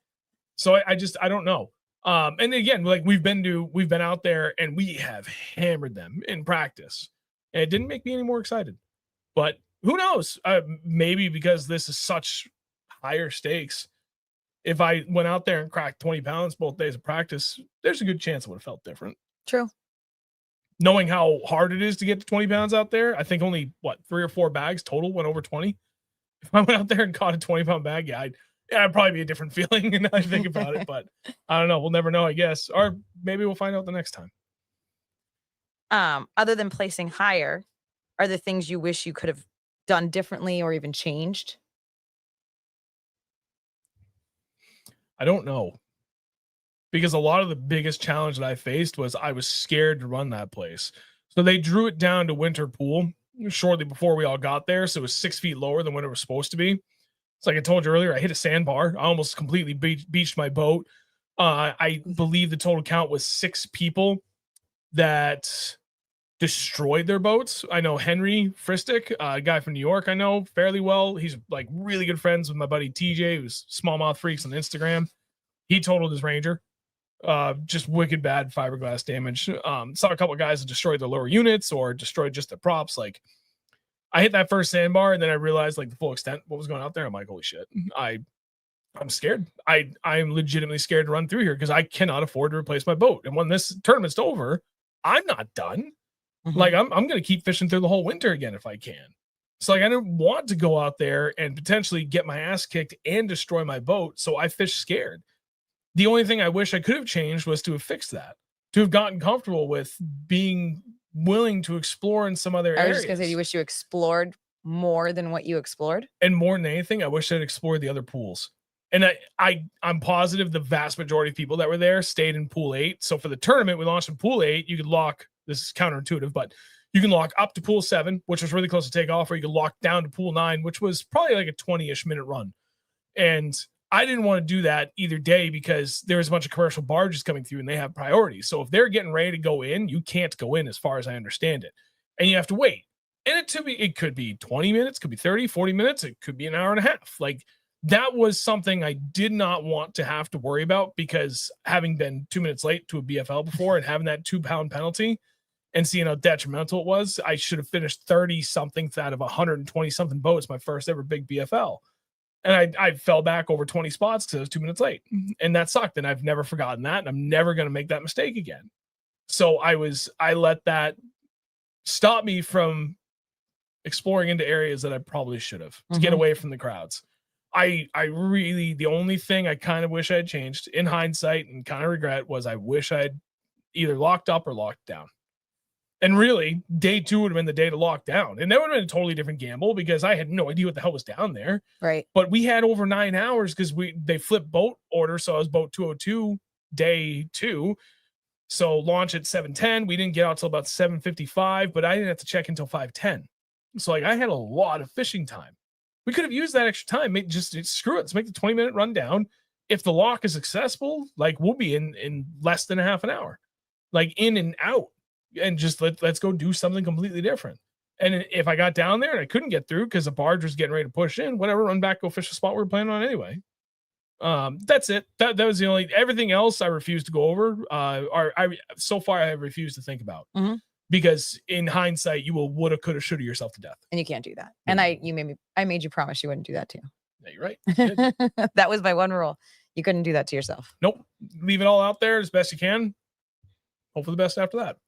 So I don't know. And again, like we've been out there and we have hammered them in practice, and it didn't make me any more excited. But who knows? Maybe because this is such higher stakes, if I went out there and cracked 20 pounds both days of practice, there's a good chance it would have felt different. True. Knowing how hard it is to get to 20 pounds out there, I think only 3 or 4 bags total went over 20. If I went out there and caught a 20-pound bag, it'd probably be a different feeling and I think about it, but I don't know. We'll never know, I guess. Or maybe we'll find out the next time. Other than placing higher, are there things you wish you could have done differently or even changed? I don't know. Because a lot of the biggest challenge that I faced was I was scared to run that place. So they drew it down to winter pool shortly before we all got there. So it was 6 feet lower than what it was supposed to be. It's like I told you earlier, I hit a sandbar. I almost completely beached my boat. I believe the total count was 6 people that destroyed their boats. I know Henry Fristick, a guy from New York I know fairly well. He's like really good friends with my buddy TJ, who's Smallmouth Freaks on Instagram. He totaled his Ranger. Just wicked bad fiberglass damage. Saw a couple of guys that destroyed their lower units or destroyed just the props. Like, I hit that first sandbar and then I realized like the full extent what was going out there. I'm like, holy shit. I'm scared. I'm legitimately scared to run through here because I cannot afford to replace my boat. And when this tournament's over, I'm not done. Like, I'm going to keep fishing through the whole winter again if I can. So like, I didn't want to go out there and potentially get my ass kicked and destroy my boat. So I fished scared. The only thing I wish I could have changed was to have fixed that. to have gotten comfortable with being willing to explore in some other areas. I was just gonna say, you wish you explored more than what you explored? And more than anything, I wish I'd explored the other pools. And I'm positive the vast majority of people that were there stayed in pool 8. So for the tournament, we launched in pool 8. You could lock, this is counterintuitive, but you can lock up to pool 7, which was really close to take off, or you could lock down to pool 9, which was probably like a 20-ish minute run. And I didn't want to do that either day because there was a bunch of commercial barges coming through and they have priorities. So if they're getting ready to go in, you can't go in as far as I understand it. And you have to wait. And it could be 20 minutes, could be 30, 40 minutes. It could be an hour and a half. Like, that was something I did not want to have to worry about, because having been 2 minutes late to a BFL before and having that 2-pound penalty and seeing how detrimental it was, I should have finished 30 something out of 120 something boats, my first ever big BFL. And I fell back over 20 spots because I was 2 minutes late. And that sucked. And I've never forgotten that. And I'm never going to make that mistake again. So I let that stop me from exploring into areas that I probably should have to get away from the crowds. I really, the only thing I kind of wish I had changed in hindsight and kind of regret was I wish I'd either locked up or locked down. And really, day 2 would have been the day to lock down. And that would have been a totally different gamble because I had no idea what the hell was down there. Right. But we had over 9 hours because they flipped boat order. So I was boat 202 day 2. So launch at 7:10. We didn't get out till about 7:55, but I didn't have to check until 5:10. So like I had a lot of fishing time. We could have used that extra time. Screw it. Let's make the 20-minute run down. If the lock is successful, like we'll be in less than a half an hour, like in and out. And just let's go do something completely different. And if I got down there and I couldn't get through because the barge was getting ready to push in, whatever, run back, go fish the spot we were planning on anyway. That's it. That was the only, everything else I refused to go over. So far I have refused to think about because in hindsight you will woulda, coulda, shoulda yourself to death. And you can't do that. And I made you promise you wouldn't do that too. Yeah, you're right. That was my one rule. You couldn't do that to yourself. Nope. Leave it all out there as best you can. Hope for the best after that.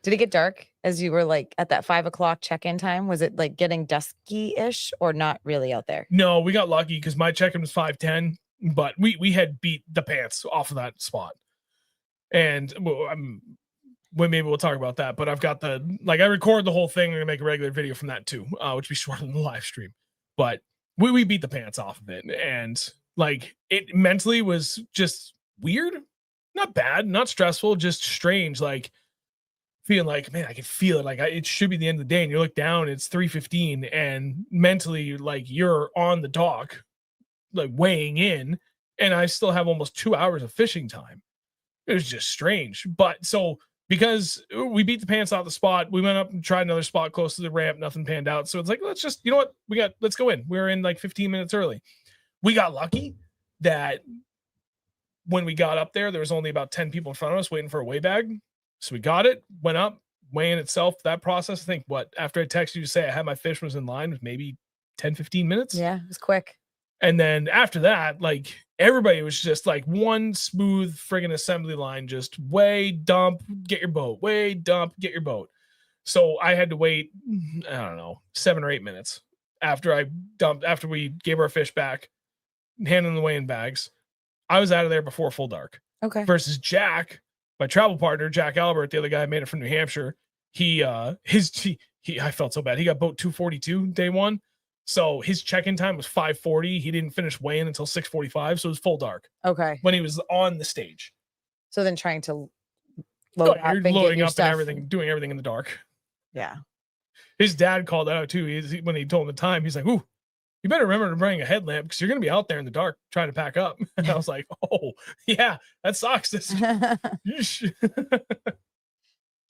Did it get dark as you were like at that 5 o'clock check-in time? Was it like getting dusky-ish or not really out there? No, we got lucky because my check-in was 5:10, but we had beat the pants off of that spot. And maybe we'll talk about that, but I've got I record the whole thing. I'm gonna make a regular video from that too, which will be shorter than the live stream. But we beat the pants off of it, and like it mentally was just weird, not bad, not stressful, just strange. Like feeling like, man, I can feel it. Like it should be the end of the day, and you look down, it's 3:15, and mentally, like you're on the dock, like weighing in, and I still have almost 2 hours of fishing time. It was just strange, but so. Because we beat the pants off the spot, we went up and tried another spot close to the ramp. Nothing panned out. So it's like, let's just, you know what? Let's go in. We're in like 15 minutes early. We got lucky that when we got up there was only about 10 people in front of us waiting for a weigh bag. So we got it, went up, weighing itself. That process, I think, after I texted you to say I had my fish was in line, was maybe 10, 15 minutes. Yeah, it was quick. And then after that, like everybody was just like one smooth friggin' assembly line, just weigh, dump, get your boat, weigh, dump, get your boat. So I had to wait, I don't know, 7 or 8 minutes after we gave our fish back, handing them away in bags. I was out of there before full dark. Okay. Versus Jack, my travel partner, Jack Albert, the other guy I made it from New Hampshire. I felt so bad. He got boat 242 day 1. So his check-in time was 5:40. He didn't finish weighing until 6:45. So it was full dark. Okay. When he was on the stage. So then trying to loading up and everything, doing everything in the dark. Yeah. His dad called that out too. When he told him the time, he's like, "Ooh, you better remember to bring a headlamp because you're going to be out there in the dark trying to pack up." And I was like, "Oh, yeah, that sucks." Do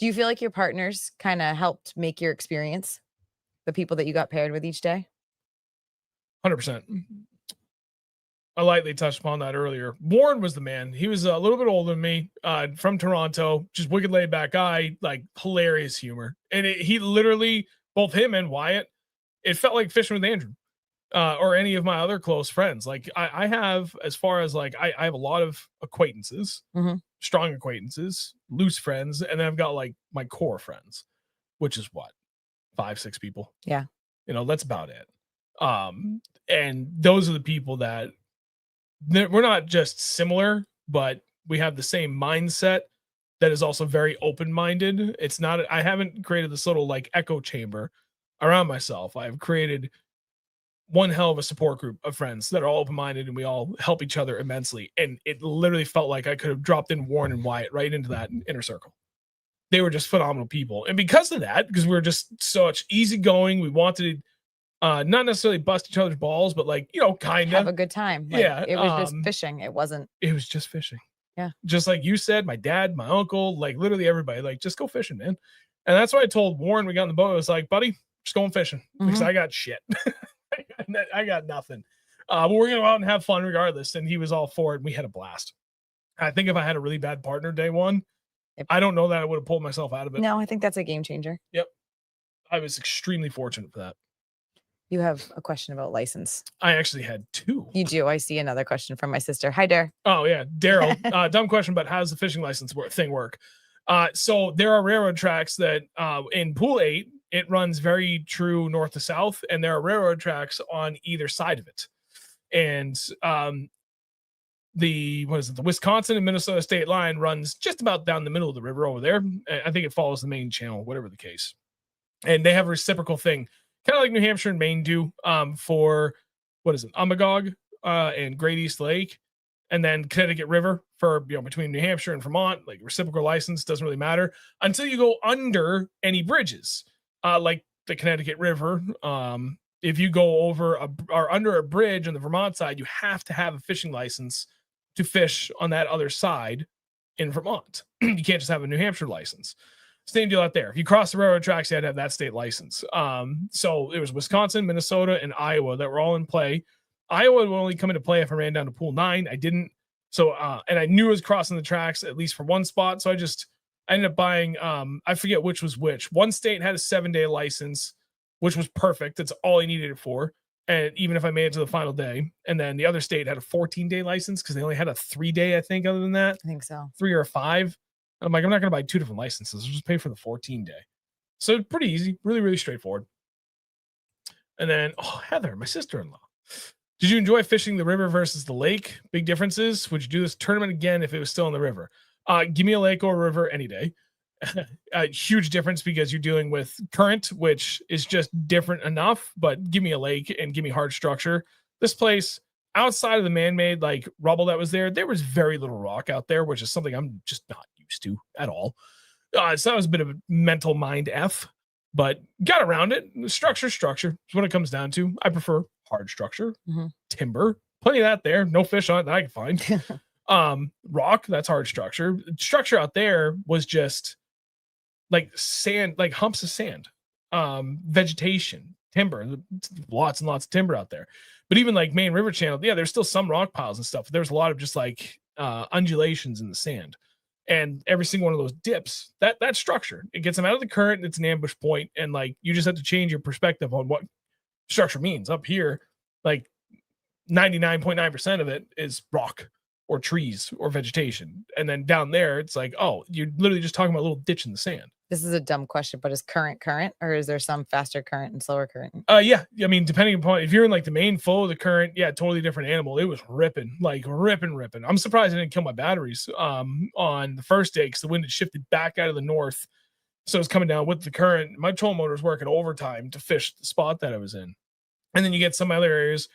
you feel like your partners kind of helped make your experience? The people that you got paired with each day? 100%. I lightly touched upon that earlier. Warren was the man. He was a little bit older than me, from Toronto, just wicked laid back guy, like hilarious humor. And he literally, both him and Wyatt, it felt like fishing with Andrew or any of my other close friends. Like I have, as far as like, I have a lot of acquaintances, strong acquaintances, loose friends. And then I've got like my core friends, which is what? 5-6 people. Yeah. That's about it. And those are the people that we're not just similar, but we have the same mindset, that is also very open-minded. It's not, I haven't created this little like echo chamber around myself. I've created one hell of a support group of friends that are all open-minded, and we all help each other immensely. And it literally felt like I could have dropped in Warren and Wyatt right into that inner circle. They were just phenomenal people. And because of that, because we were just such easygoing, we wanted to not necessarily bust each other's balls, but like, you know, kind of have a good time. Like, yeah. It was just fishing. It was just fishing. Yeah. Just like you said, my dad, my uncle, like literally everybody, like just go fishing, man. And that's what I told Warren. We got in the boat. I was like, buddy, just going fishing because I got shit. I got nothing. But we're going to go out and have fun regardless. And he was all for it. And we had a blast. I think if I had a really bad partner day one, I don't know that I would have pulled myself out of it. No, I think that's a game changer. Yep. I was extremely fortunate for that. You have a question about license. I actually had two. You do. I see another question from my sister. Hi, Dare. Oh, yeah. Daryl, dumb question, but how does the fishing license thing work? So there are railroad tracks that in Pool 8, it runs very true north to south, and there are railroad tracks on either side of it. And the Wisconsin and Minnesota state line runs just about down the middle of the river over there. I think it follows the main channel, whatever the case. And they have a reciprocal thing, kind of like New Hampshire and Maine do for Umbagog and Great East Lake, and then Connecticut River for, you know, between New Hampshire and Vermont. Like reciprocal license doesn't really matter until you go under any bridges, like the Connecticut River. If you go over or under a bridge on the Vermont side, you have to have a fishing license to fish on that other side in Vermont. You can't just have a New Hampshire license. Same deal out there. If you cross the railroad tracks, you had to have that state license. So it was Wisconsin, Minnesota, and Iowa that were all in play. Iowa would only come into play if I ran down to Pool 9. I didn't. So, and I knew I was crossing the tracks at least for one spot. So I ended up buying, I forget which was which. One state had a 7-day license, which was perfect. That's all I needed it for. And even if I made it to the final day, and then the other state had a 14-day license because they only had a 3-day, I think, other than that. I think so. 3 or 5. I'm like, I'm not going to buy 2 different licenses. I'll just pay for the 14-day. So pretty easy, really, really straightforward. And then, Heather, my sister-in-law. Did you enjoy fishing the river versus the lake? Big differences. Would you do this tournament again if it was still in the river? Give me a lake or a river any day. A huge difference because you're dealing with current, which is just different enough, but give me a lake and give me hard structure. This place, outside of the man-made like rubble that was there was very little rock out there, which is something I'm just not used to at all. So that was a bit of a mental mind F, but got around it. Structure is what it comes down to. I prefer hard structure, timber, plenty of that there. No fish on it that I can find. Rock, that's hard structure. Structure out there was just like sand, like humps of sand, vegetation, timber, lots and lots of timber out there. But even like main river channel, yeah, there's still some rock piles and stuff. There's a lot of just like undulations in the sand, and every single one of those dips, that structure, it gets them out of the current. It's an ambush point, and like you just have to change your perspective on what structure means. Up here, like 99.9% of it is rock or trees or vegetation, and then down there, it's like, oh, you're literally just talking about a little ditch in the sand. This is a dumb question, but is current, or is there some faster current and slower current? Yeah. I mean, depending upon if you're in like the main flow of the current, yeah, totally different animal. It was ripping. I'm surprised I didn't kill my batteries on the first day because the wind had shifted back out of the north. So it's coming down with the current. My trolling motor was working overtime to fish the spot that I was in. And then you get some other areas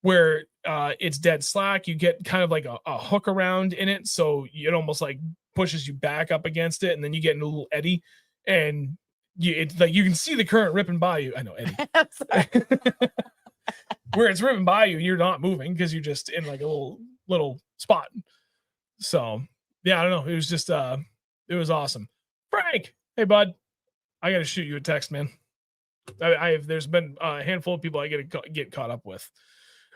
where it's dead slack. You get kind of like a hook around in it. So it almost like pushes you back up against it. And then you get in a little eddy. And it's like you can see the current ripping by you. I know, Eddie. Where it's ripping by you, you're not moving because you're just in like a little spot. So yeah, I don't know. It was just it was awesome. Frank, hey bud, I gotta shoot you a text, man. There's been a handful of people I get caught up with.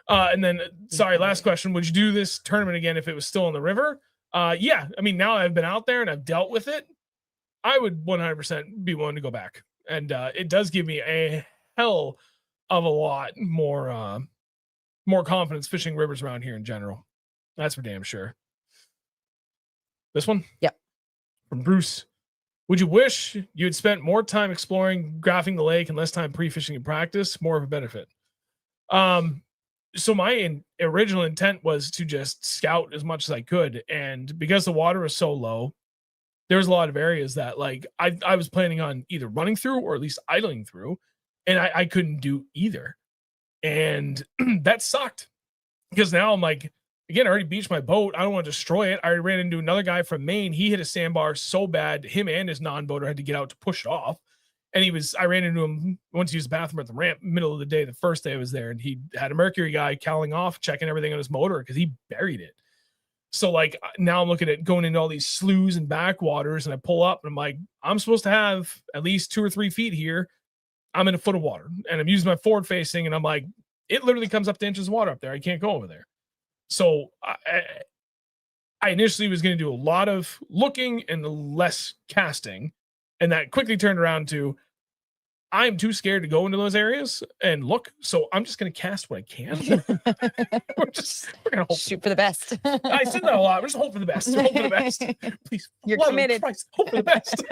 And then sorry, last question. Would you do this tournament again if it was still in the river? Yeah, I mean, now I've been out there and I've dealt with it. I would 100% be willing to go back. And it does give me a hell of a lot more confidence fishing rivers around here in general. That's for damn sure. This one? Yep. From Bruce. Would you wish you had spent more time exploring, graphing the lake and less time pre-fishing in practice? More of a benefit. So my original intent was to just scout as much as I could. And because the water was so low, there was a lot of areas that like I was planning on either running through or at least idling through, and I couldn't do either. And that sucked because now I'm like, again, I already beached my boat. I don't want to destroy it. I already ran into another guy from Maine. He hit a sandbar so bad, him and his non-boater had to get out to push it off. And I ran into him once he used the bathroom at the ramp, middle of the day, the first day I was there, and he had a Mercury guy cowling off, checking everything on his motor because he buried it. So like now I'm looking at going into all these sloughs and backwaters, and I pull up and I'm like, I'm supposed to have at least 2 or 3 feet here. I'm in a foot of water, and I'm using my forward facing, and I'm like, it literally comes up to inches of water up there. I can't go over there. So I initially was going to do a lot of looking and less casting, and that quickly turned around to I'm too scared to go into those areas and look, so I'm just going to cast what I can. we're going to hope shoot for the best. I said that a lot. We're just hope for the best. Hope for the best. Please, you're committed. Christ, hope for the best.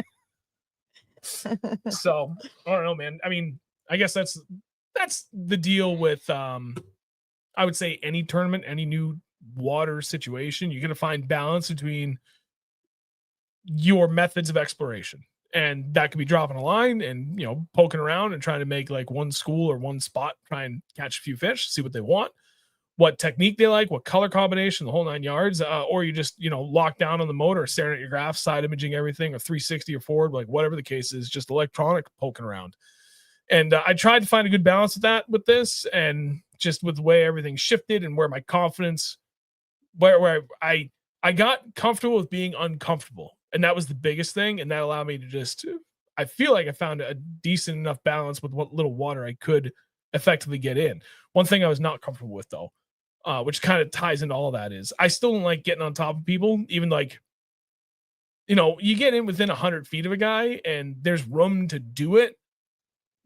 So I don't know, man. I mean, I guess that's the deal with I would say any tournament, any new water situation, you're going to find balance between your methods of exploration. And that could be dropping a line and, you know, poking around and trying to make like one school or one spot, try and catch a few fish, see what they want, what technique they like, what color combination, the whole 9 yards, or you just, you know, lock down on the motor, staring at your graph, side imaging everything, or 360 or forward, like whatever the case is, just electronic poking around. And I tried to find a good balance with that with this, and just with the way everything shifted and where my confidence, where I got comfortable with being uncomfortable. And that was the biggest thing. And that allowed me to just, I feel like I found a decent enough balance with what little water I could effectively get in. One thing I was not comfortable with though, which kind of ties into all of that, is I still don't like getting on top of people, even like, you know, you get in within 100 feet of a guy and there's room to do it.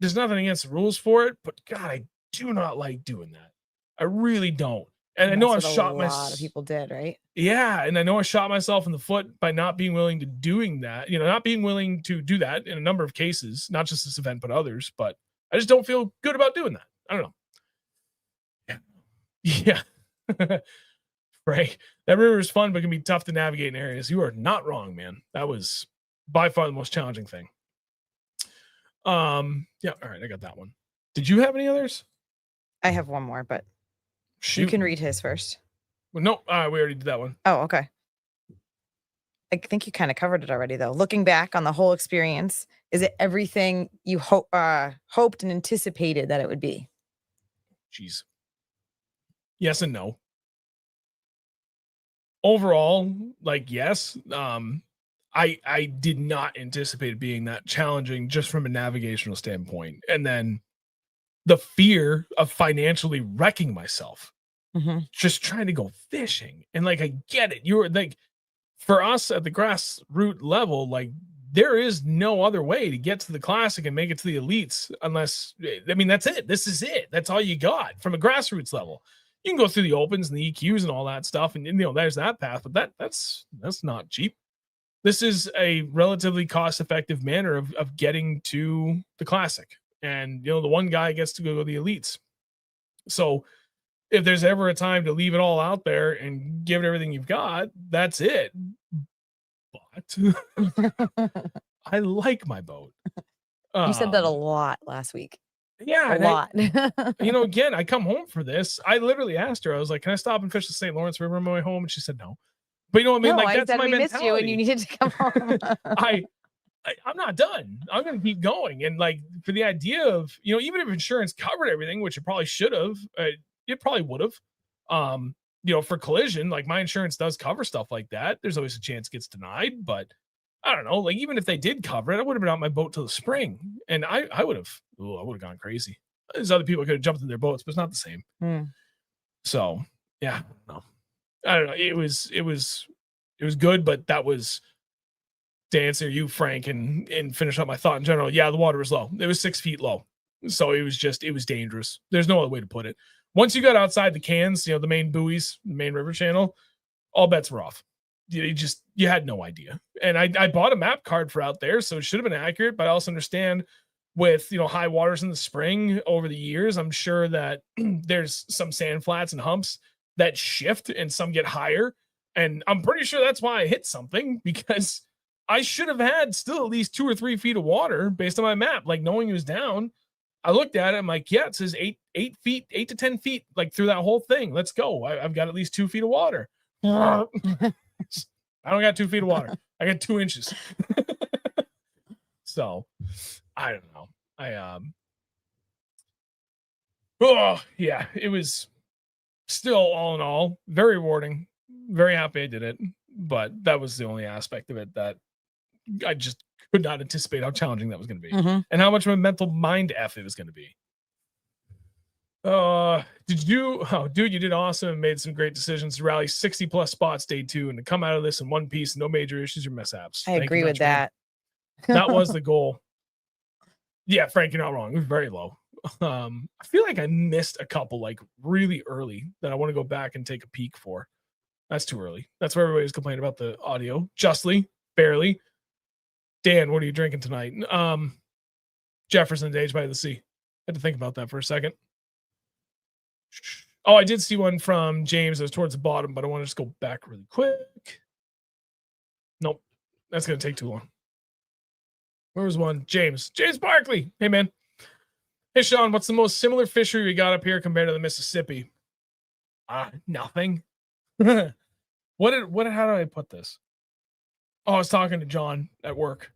There's nothing against the rules for it, but God, I do not like doing that. I really don't. And I know I've shot myself. A lot of people did, right? Yeah, and I know I shot myself in the foot by not being willing to doing that. You know, not being willing to do that in a number of cases, not just this event, but others. But I just don't feel good about doing that. I don't know. Yeah. Right. That river is fun, but can be tough to navigate in areas. You are not wrong, man. That was by far the most challenging thing. Yeah. All right. I got that one. Did you have any others? I have one more, but shoot, you can read his first. Well, no, we already did that one. Oh, okay. I think you kind of covered it already, though. Looking back on the whole experience, is it everything you hoped and anticipated that it would be? Jeez. Yes and no. Overall, like, yes. I did not anticipate it being that challenging just from a navigational standpoint. And then the fear of financially wrecking myself, just trying to go fishing. And like, I get it. You're like, for us at the grassroots level, like there is no other way to get to the classic and make it to the elites unless, I mean, that's it. This is it. That's all you got from a grassroots level. You can go through the opens and the EQs and all that stuff. And you know, there's that path, but that's not cheap. This is a relatively cost-effective manner of getting to the classic. And, you know, the one guy gets to go to the elites. So if there's ever a time to leave it all out there and give it everything you've got, that's it. But I like my boat. You said that a lot last week. Yeah. A lot. You know, again, I come home for this. I literally asked her, I was like, can I stop and fish the St. Lawrence River on my way home? And she said no. But you know what I mean? No, like, that's my mentality. Missed you and you needed to come home. I'm not done. I'm going to keep going. And like, for the idea of, you know, even if insurance covered everything, which it probably should have, it probably would have, you know, for collision, like my insurance does cover stuff like that. There's always a chance it gets denied, but I don't know. Like, even if they did cover it, I would have been on my boat till the spring, and I would have gone crazy. There's other people could have jumped in their boats, but it's not the same. So yeah, no, I don't know. It was good, but that was, to answer you, Frank, and finish up my thought in general. Yeah, the water was low. It was 6 feet low. So it was dangerous. There's no other way to put it. Once you got outside the cans, you know, the main buoys, the main river channel, all bets were off. You had no idea. And I bought a map card for out there, so it should have been accurate, but I also understand with, you know, high waters in the spring over the years, I'm sure that there's some sand flats and humps that shift and some get higher. And I'm pretty sure that's why I hit something, because I should have had still at least 2 or 3 feet of water based on my map. Like knowing he was down, I looked at it. I'm like, yeah, it says 8 feet, 8 to 10 feet, like through that whole thing. Let's go. I've got at least 2 feet of water. I don't got 2 feet of water. I got 2 inches. So I don't know. Oh yeah, it was still all in all very rewarding. Very happy I did it, but that was the only aspect of it that I just could not anticipate how challenging that was going to be, and how much of a mental mind F it was going to be. Dude, you did awesome and made some great decisions to rally 60 plus spots day 2 and to come out of this in one piece, no major issues or mishaps. I agree with that. That was the goal. Yeah, Frank, you're not wrong. It was very low. I feel like I missed a couple like really early that I want to go back and take a peek for. That's too early. That's where everybody's complaining about the audio. Justly, barely. Dan, what are you drinking tonight? Jefferson's Age by the Sea. Had to think about that for a second. Oh, I did see one from James that was towards the bottom, but I want to just go back really quick. Nope. That's going to take too long. Where was one? James Barkley. Hey, man. Hey, Sean, what's the most similar fishery we got up here compared to the Mississippi? Nothing. How did I put this? Oh, I was talking to John at work.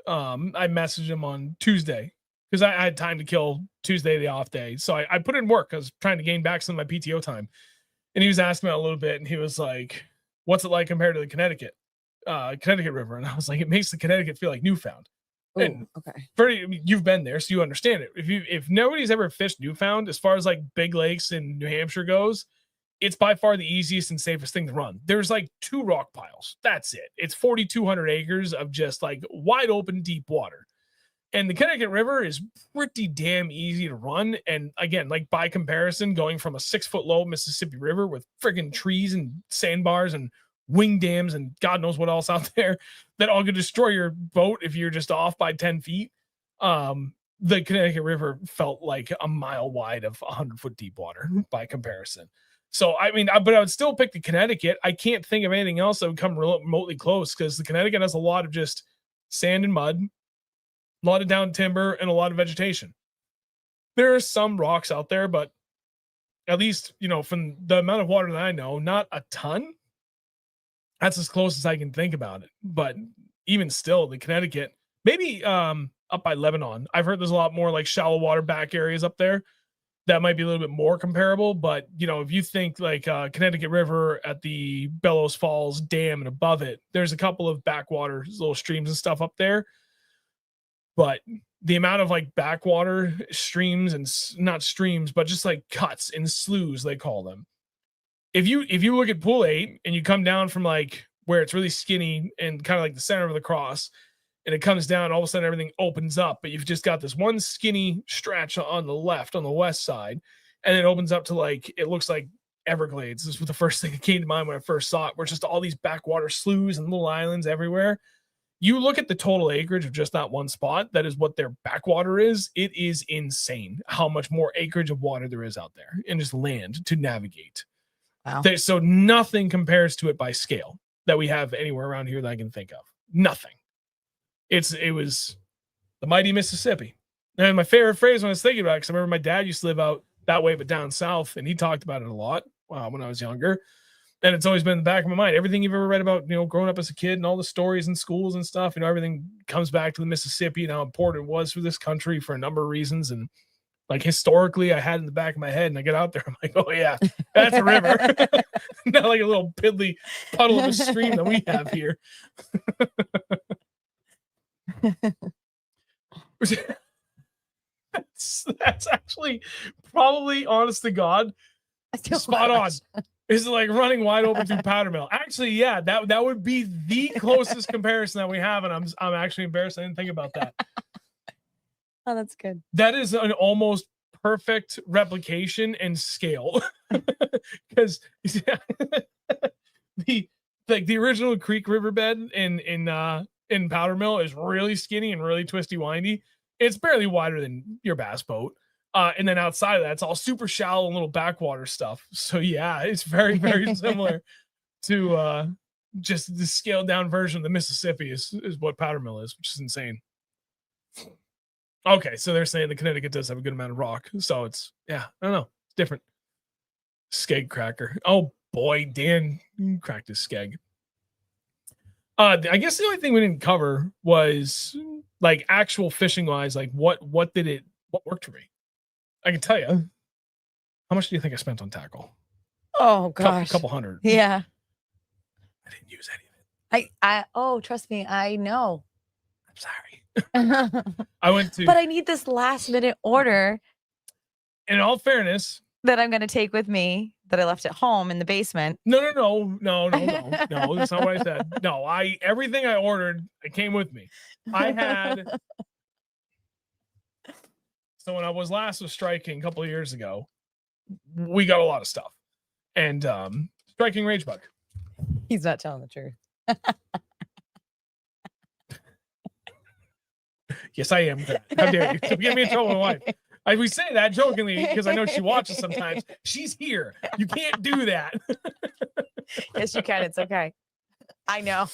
I messaged him on Tuesday because I had time to kill Tuesday, the off day. So I put in work. I was trying to gain back some of my PTO time. And he was asking me a little bit, and he was like, what's it like compared to the Connecticut River? And I was like, it makes the Connecticut feel like Newfound. Ooh, and okay. You've been there, so you understand it. If nobody's ever fished Newfound, as far as like big lakes in New Hampshire goes, it's by far the easiest and safest thing to run. There's like 2 rock piles. That's it. It's 4,200 acres of just like wide open, deep water. And the Connecticut River is pretty damn easy to run. And again, like by comparison, going from a 6-foot low Mississippi River with friggin' trees and sandbars and wing dams and God knows what else out there that all could destroy your boat if you're just off by 10 feet. The Connecticut River felt like a mile wide of 100-foot deep water by comparison. So, I mean, but I would still pick the Connecticut. I can't think of anything else that would come remotely close because the Connecticut has a lot of just sand and mud, a lot of down timber, and a lot of vegetation. There are some rocks out there, but at least, from the amount of water that I know, not a ton. That's as close as I can think about it. But even still, the Connecticut, maybe up by Lebanon. I've heard there's a lot more like shallow water back areas up there that might be a little bit more comparable. But, if you think like Connecticut River at the Bellows Falls Dam and above it, there's a couple of backwater little streams and stuff up there. But the amount of like backwater streams and not streams, but just like cuts and sloughs, they call them. If you look at Pool 8 and you come down from like where it's really skinny and kind of like the center of the cross, and it comes down, all of a sudden everything opens up, but you've just got this one skinny stretch on the left, on the west side, and it opens up to like, it looks like Everglades. This was the first thing that came to mind when I first saw it, where it's just all these backwater sloughs and little islands everywhere. You look at the total acreage of just that one spot, that is what their backwater is. It is insane how much more acreage of water there is out there and just land to navigate. Wow. So nothing compares to it by scale that we have anywhere around here that I can think of. Nothing. It was the mighty Mississippi. And my favorite phrase when I was thinking about it, because I remember my dad used to live out that way, but down south, and he talked about it a lot when I was younger. And it's always been in the back of my mind. Everything you've ever read about, growing up as a kid and all the stories in schools and stuff, everything comes back to the Mississippi and how important it was for this country for a number of reasons. And like historically, I had in the back of my head, and I get out there, I'm like, oh yeah, that's a river. Not like a little piddly puddle of a stream that we have here. That's actually probably, honest to God, spot on. Is like running wide open through Powder Mill. Actually, yeah, that would be the closest comparison that we have, and I'm actually embarrassed I didn't think about that. Oh, that's good. That is an almost perfect replication and scale, because the original creek riverbed in Powder Mill is really skinny and really twisty windy. It's barely wider than your bass boat. And then outside of that, it's all super shallow and little backwater stuff. So yeah, it's very, very similar to just the scaled down version of the Mississippi is what powder mill is, which is insane. Okay, so they're saying the Connecticut does have a good amount of rock, so it's I don't know, it's different. Skeg cracker. Oh boy, Dan cracked his skeg. I guess the only thing we didn't cover was like actual fishing wise, like what worked for me. I can tell you. How much do you think I spent on tackle? Oh gosh, couple hundred. Yeah. I didn't use any of it. Oh, trust me, I know. I'm sorry. I went to. But I need this last minute order. In all fairness, that I'm going to take with me that I left at home in the basement. No. That's not what I said. No, everything I ordered, it came with me. I had. So when I was last striking a couple of years ago, we got a lot of stuff, and striking rage bug. He's not telling the truth. Yes, I am. How dare you? Get me in trouble with my wife. We say that jokingly because I know she watches sometimes. She's here. You can't do that. Yes, you can. It's okay. I know.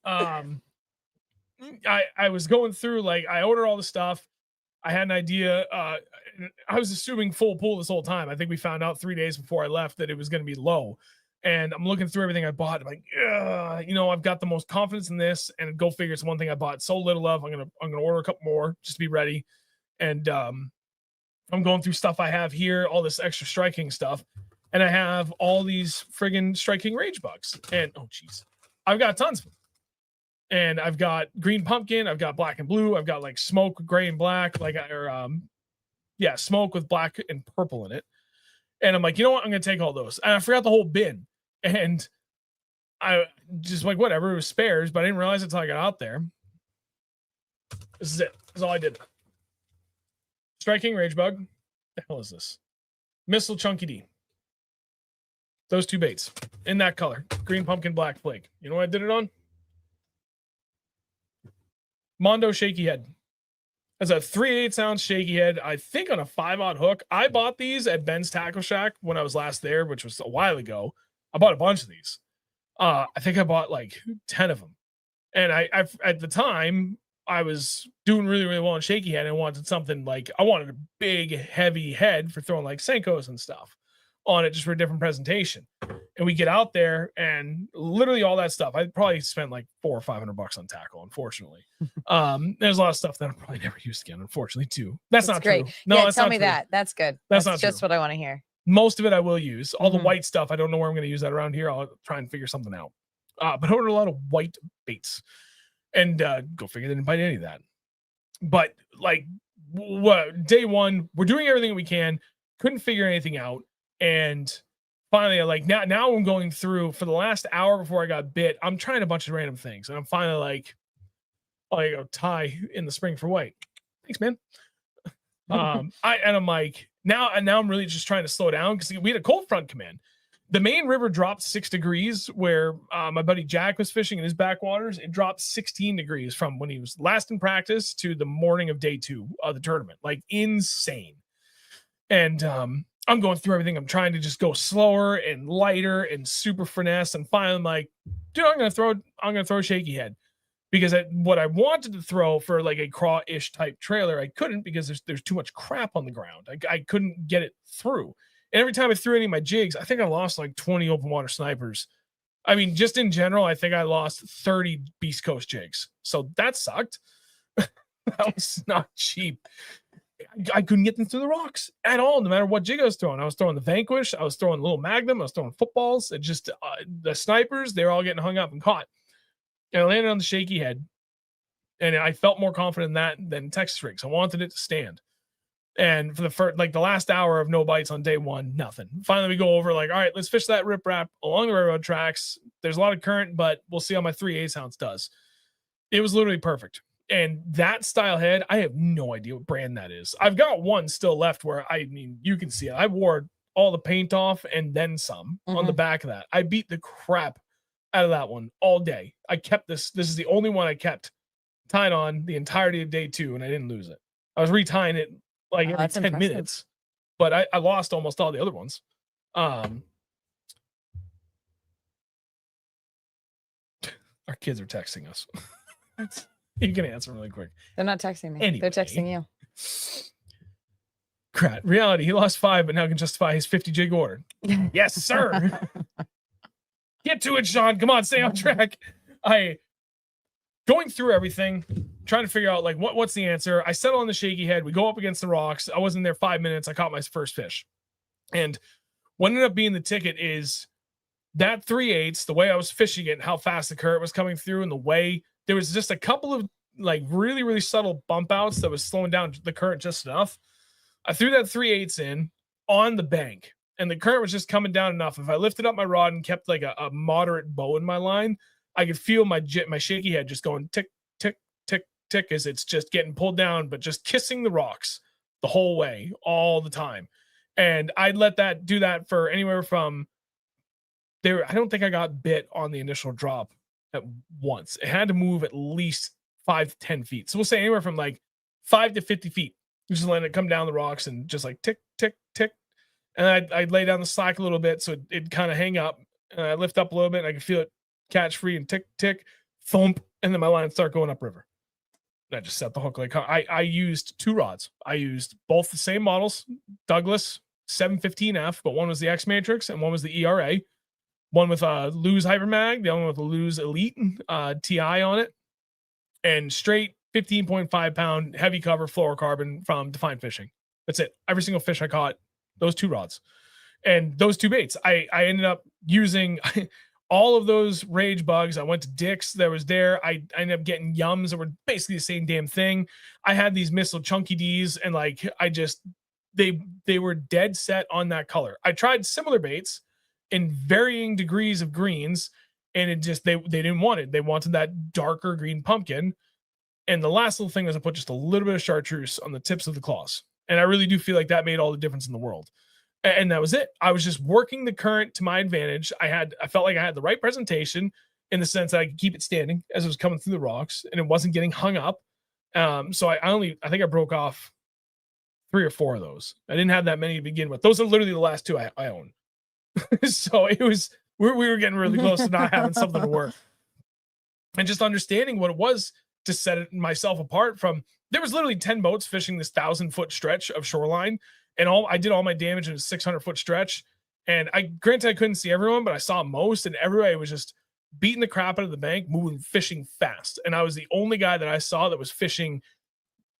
I was going through, like, I ordered all the stuff. I had an idea. I was assuming full pool this whole time. I think we found out 3 days before I left that it was going to be low. And I'm looking through everything I bought. I'm like, I've got the most confidence in this, and go figure, it's one thing I bought so little of. I'm gonna order a couple more just to be ready. And I'm going through stuff I have here, all this extra striking stuff, and I have all these friggin' striking rage bugs. And oh geez, I've got tons of them. And I've got green pumpkin, I've got black and blue, I've got like smoke, gray and black, smoke with black and purple in it. And I'm like, you know what? I'm gonna take all those. And I forgot the whole bin. And I just like, whatever, it was spares, but I didn't realize it until I got out there. This is it. That's all I did. Striking rage bug. The hell is this? Missile Chunky D. Those two baits in that color. Green pumpkin, black flake. You know what I did it on? Mondo shaky head. That's a 3/8 ounce shaky head. I think on a 5/0 hook. I bought these at Ben's Tackle Shack when I was last there, which was a while ago. I bought a bunch of these. I think I bought like 10 of them. And I at the time, I was doing really, really well on shaky head and wanted something like, I wanted a big, heavy head for throwing like Senkos and stuff on it, just for a different presentation. And we get out there and literally all that stuff. I probably spent like $400 or $500 on tackle, unfortunately. There's a lot of stuff that I'll probably never use again, unfortunately, too. That's not great. True. No, yeah, that's tell not me true. that. That's good. That's not just true. what I want to hear. Most of it I will use. All the white stuff, I don't know where I'm going to use that around here. I'll try and figure something out. But I ordered a lot of white baits. And go figure, they didn't bite any of that. But like day one, we're doing everything we can. Couldn't figure anything out. And finally, like now I'm going through for the last hour before I got bit. I'm trying a bunch of random things. And I'm finally like, oh, I go tie in the spring for white. Thanks, man. I'm like, now I'm really just trying to slow down because we had a cold front come in. The main river dropped 6 degrees where my buddy Jack was fishing in his backwaters. It dropped 16 degrees from when he was last in practice to the morning of day 2 of the tournament. Like insane. And I'm going through everything. I'm trying to just go slower and lighter and super finesse. And finally I'm like, dude, I'm gonna throw a shaky head. Because what I wanted to throw for like a craw-ish type trailer, I couldn't because there's too much crap on the ground. I couldn't get it through. And every time I threw any of my jigs, I think I lost like 20 open water snipers. I mean, just in general, I think I lost 30 Beast Coast jigs. So that sucked. That was not cheap. I couldn't get them through the rocks at all, no matter what jig I was throwing. I was throwing the Vanquish, I was throwing the little Magnum, I was throwing footballs. It just the snipers, they were all getting hung up and caught. And I landed on the shaky head, and I felt more confident in that than Texas rigs. I wanted it to stand. And for the first, like the last hour of no bites on day 1, nothing. Finally, we go over like, all right, let's fish that riprap along the railroad tracks. There's a lot of current, but we'll see how my 3/8 ounce does. It was literally perfect. And that style head, I have no idea what brand that is. I've got one still left where, I mean, you can see it. I wore all the paint off and then some on the back of that. I beat the crap out of that one all day. I kept this. This is the only one I kept tied on the entirety of day 2, and I didn't lose it. I was retying it like every 10 minutes, but I lost almost all the other ones. Our kids are texting us. You can answer really quick. They're not texting me. Anyway. They're texting you. Crap. Reality, he lost 5, but now can justify his 50 jig order. Yes, sir. Get to it, Sean. Come on, stay on track. Going through everything, trying to figure out like what's the answer. I settle on the shaky head. We go up against the rocks. I wasn't there 5 minutes. I caught my first fish. And what ended up being the ticket is that 3/8, the way I was fishing it and how fast the current was coming through, and the way there was just a couple of like really, really subtle bump outs that was slowing down the current just enough. I threw that 3/8 in on the bank, and the current was just coming down enough. If I lifted up my rod and kept like a moderate bow in my line, I could feel my shaky head just going tick, tick, tick, tick as it's just getting pulled down, but just kissing the rocks the whole way, all the time. And I'd let that do that for anywhere from there. I don't think I got bit on the initial drop at once. It had to move at least 5 to 10 feet. So we'll say anywhere from like 5 to 50 feet. Just letting it come down the rocks and just like tick, tick, tick. And I'd lay down the slack a little bit so it'd kind of hang up. And I lift up a little bit and I could feel it catch free and tick, tick, thump. And then my line start going upriver. And I just set the hook like I used 2 rods. I used both the same models, Douglas 715F, but one was the X Matrix and one was the ERA. One with a Lose Hypermag, the other one with a Lose Elite TI on it. And straight 15.5 pound heavy cover fluorocarbon from Defined Fishing. That's it. Every single fish I caught, those 2 rods and those 2 baits. I ended up using all of those Rage Bugs. I went to Dick's. I ended up getting Yums that were basically the same damn thing. I had these Missile Chunky D's and like they were dead set on that color. I tried similar baits in varying degrees of greens, and it just they didn't want it. They wanted that darker green pumpkin. And the last little thing was I put just a little bit of chartreuse on the tips of the claws. And I really do feel like that made all the difference in the world. And that was it. I was just working the current to my advantage. I felt like I had the right presentation in the sense that I could keep it standing as it was coming through the rocks and it wasn't getting hung up. So I think I broke off 3 or 4 of those. I didn't have that many to begin with. Those are literally the last 2 I own. So it was, we were getting really close to not having something to work. And just understanding what it was to set it myself apart from, there was literally 10 boats fishing this 1,000-foot stretch of shoreline. And I did all my damage in a 600-foot stretch. And granted I couldn't see everyone, but I saw most, and everybody was just beating the crap out of the bank, fishing fast. And I was the only guy that I saw that was fishing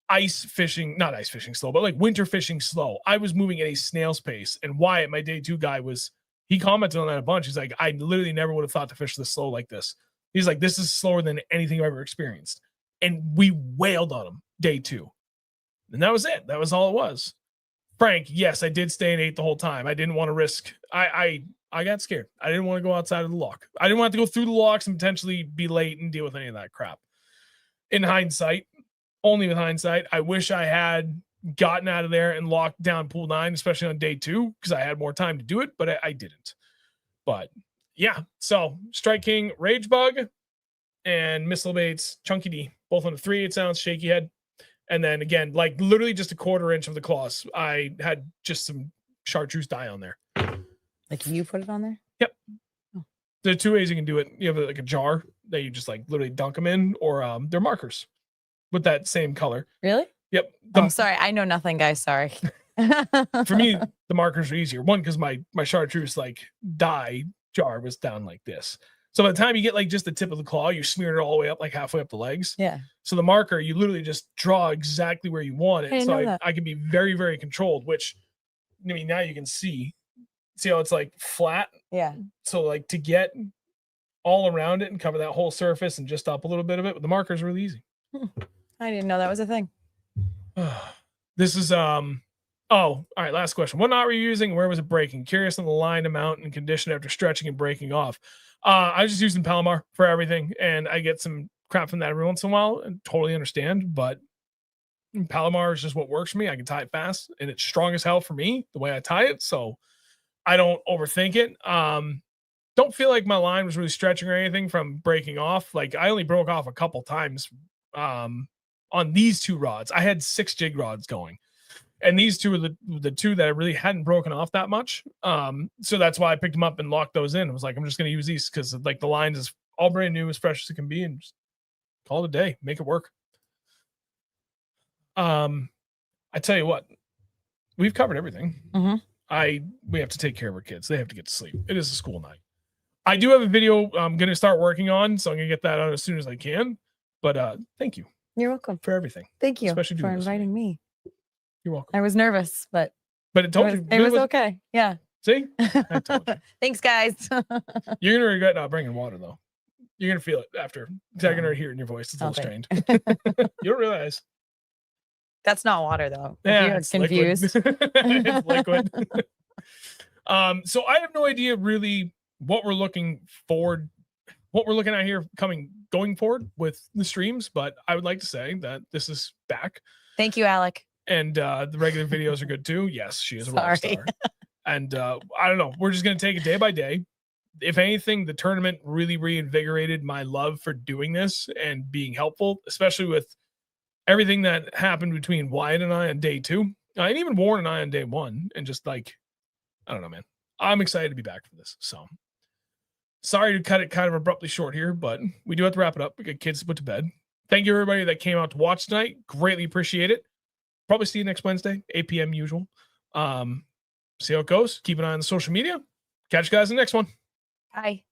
not ice fishing slow, but like winter fishing slow. I was moving at a snail's pace. And Wyatt, my day 2 guy, he commented on that a bunch. He's like, I literally never would have thought to fish this slow like this. He's like, this is slower than anything I've ever experienced. And we wailed on him day 2. And that was it. That was all it was. Frank, yes, I did stay in 8 the whole time. I didn't want to risk. I got scared. I didn't want to go outside of the lock. I didn't want to go through the locks and potentially be late and deal with any of that crap. In hindsight, only with hindsight, I wish I had gotten out of there and locked down pool 9, especially on day 2, because I had more time to do it, but I didn't. But yeah, so Strike King, Rage Bug, and Missile Baits, Chunky D, both on a 3/8 ounce shaky head. And then again, like literally just a 1/4 inch of the claws. I had just some chartreuse dye on there. Like you put it on there? Yep. Oh. There are 2 ways you can do it. You have like a jar that you just like literally dunk them in, or they're markers with that same color. Really? Yep. Sorry. I know nothing, guys. Sorry. For me, the markers are easier. One, because my chartreuse like dye jar was down like this. So by the time you get like just the tip of the claw, you smear it all the way up, like halfway up the legs. Yeah. So the marker, you literally just draw exactly where you want it. So I can be very, very controlled, which, I mean, now you can see how it's like flat. Yeah. So like to get all around it and cover that whole surface and just up a little bit of it, but the marker is really easy. I didn't know that was a thing. This is, all right, last question. What knot were you using? Where was it breaking? Curious on the line amount and condition after stretching and breaking off. I was just using Palomar for everything, and I get some crap from that every once in a while, and totally understand, but Palomar is just what works for me. I can tie it fast, and it's strong as hell for me, the way I tie it, so I don't overthink it. Don't feel like my line was really stretching or anything from breaking off. Like, I only broke off a couple times on these 2 rods. I had 6 jig rods going. And these 2 are the 2 that I really hadn't broken off that much. So that's why I picked them up and locked those in. I was like, I'm just going to use these because like the line is all brand new, as fresh as it can be, and just call it a day. Make it work. I tell you what, we've covered everything. We have to take care of our kids. They have to get to sleep. It is a school night. I do have a video I'm going to start working on, so I'm going to get that out as soon as I can. But thank you. You're welcome for everything. Thank you Especially for inviting me. You're welcome. I was nervous, but it was okay. Yeah. See? I told you. Thanks, guys. You're going to regret not bringing water, though. You're going to feel it after. I can already hear it in your voice. It's a little strained. You don't realize. That's not water, though. Yeah, you're confused. It's liquid. So I have no idea really what we're looking at here going forward with the streams, but I would like to say that this is back. Thank you, Alec. And the regular videos are good too. Yes, she is a rock star. And I don't know. We're just going to take it day by day. If anything, the tournament really reinvigorated my love for doing this and being helpful, especially with everything that happened between Wyatt and I on day 2, and even Warren and I on day 1. And just like, I don't know, man. I'm excited to be back for this. So sorry to cut it kind of abruptly short here, but we do have to wrap it up. We got kids to put to bed. Thank you, everybody that came out to watch tonight. Greatly appreciate it. Probably see you next Wednesday, 8 p.m. usual. See how it goes. Keep an eye on the social media. Catch you guys in the next one. Bye.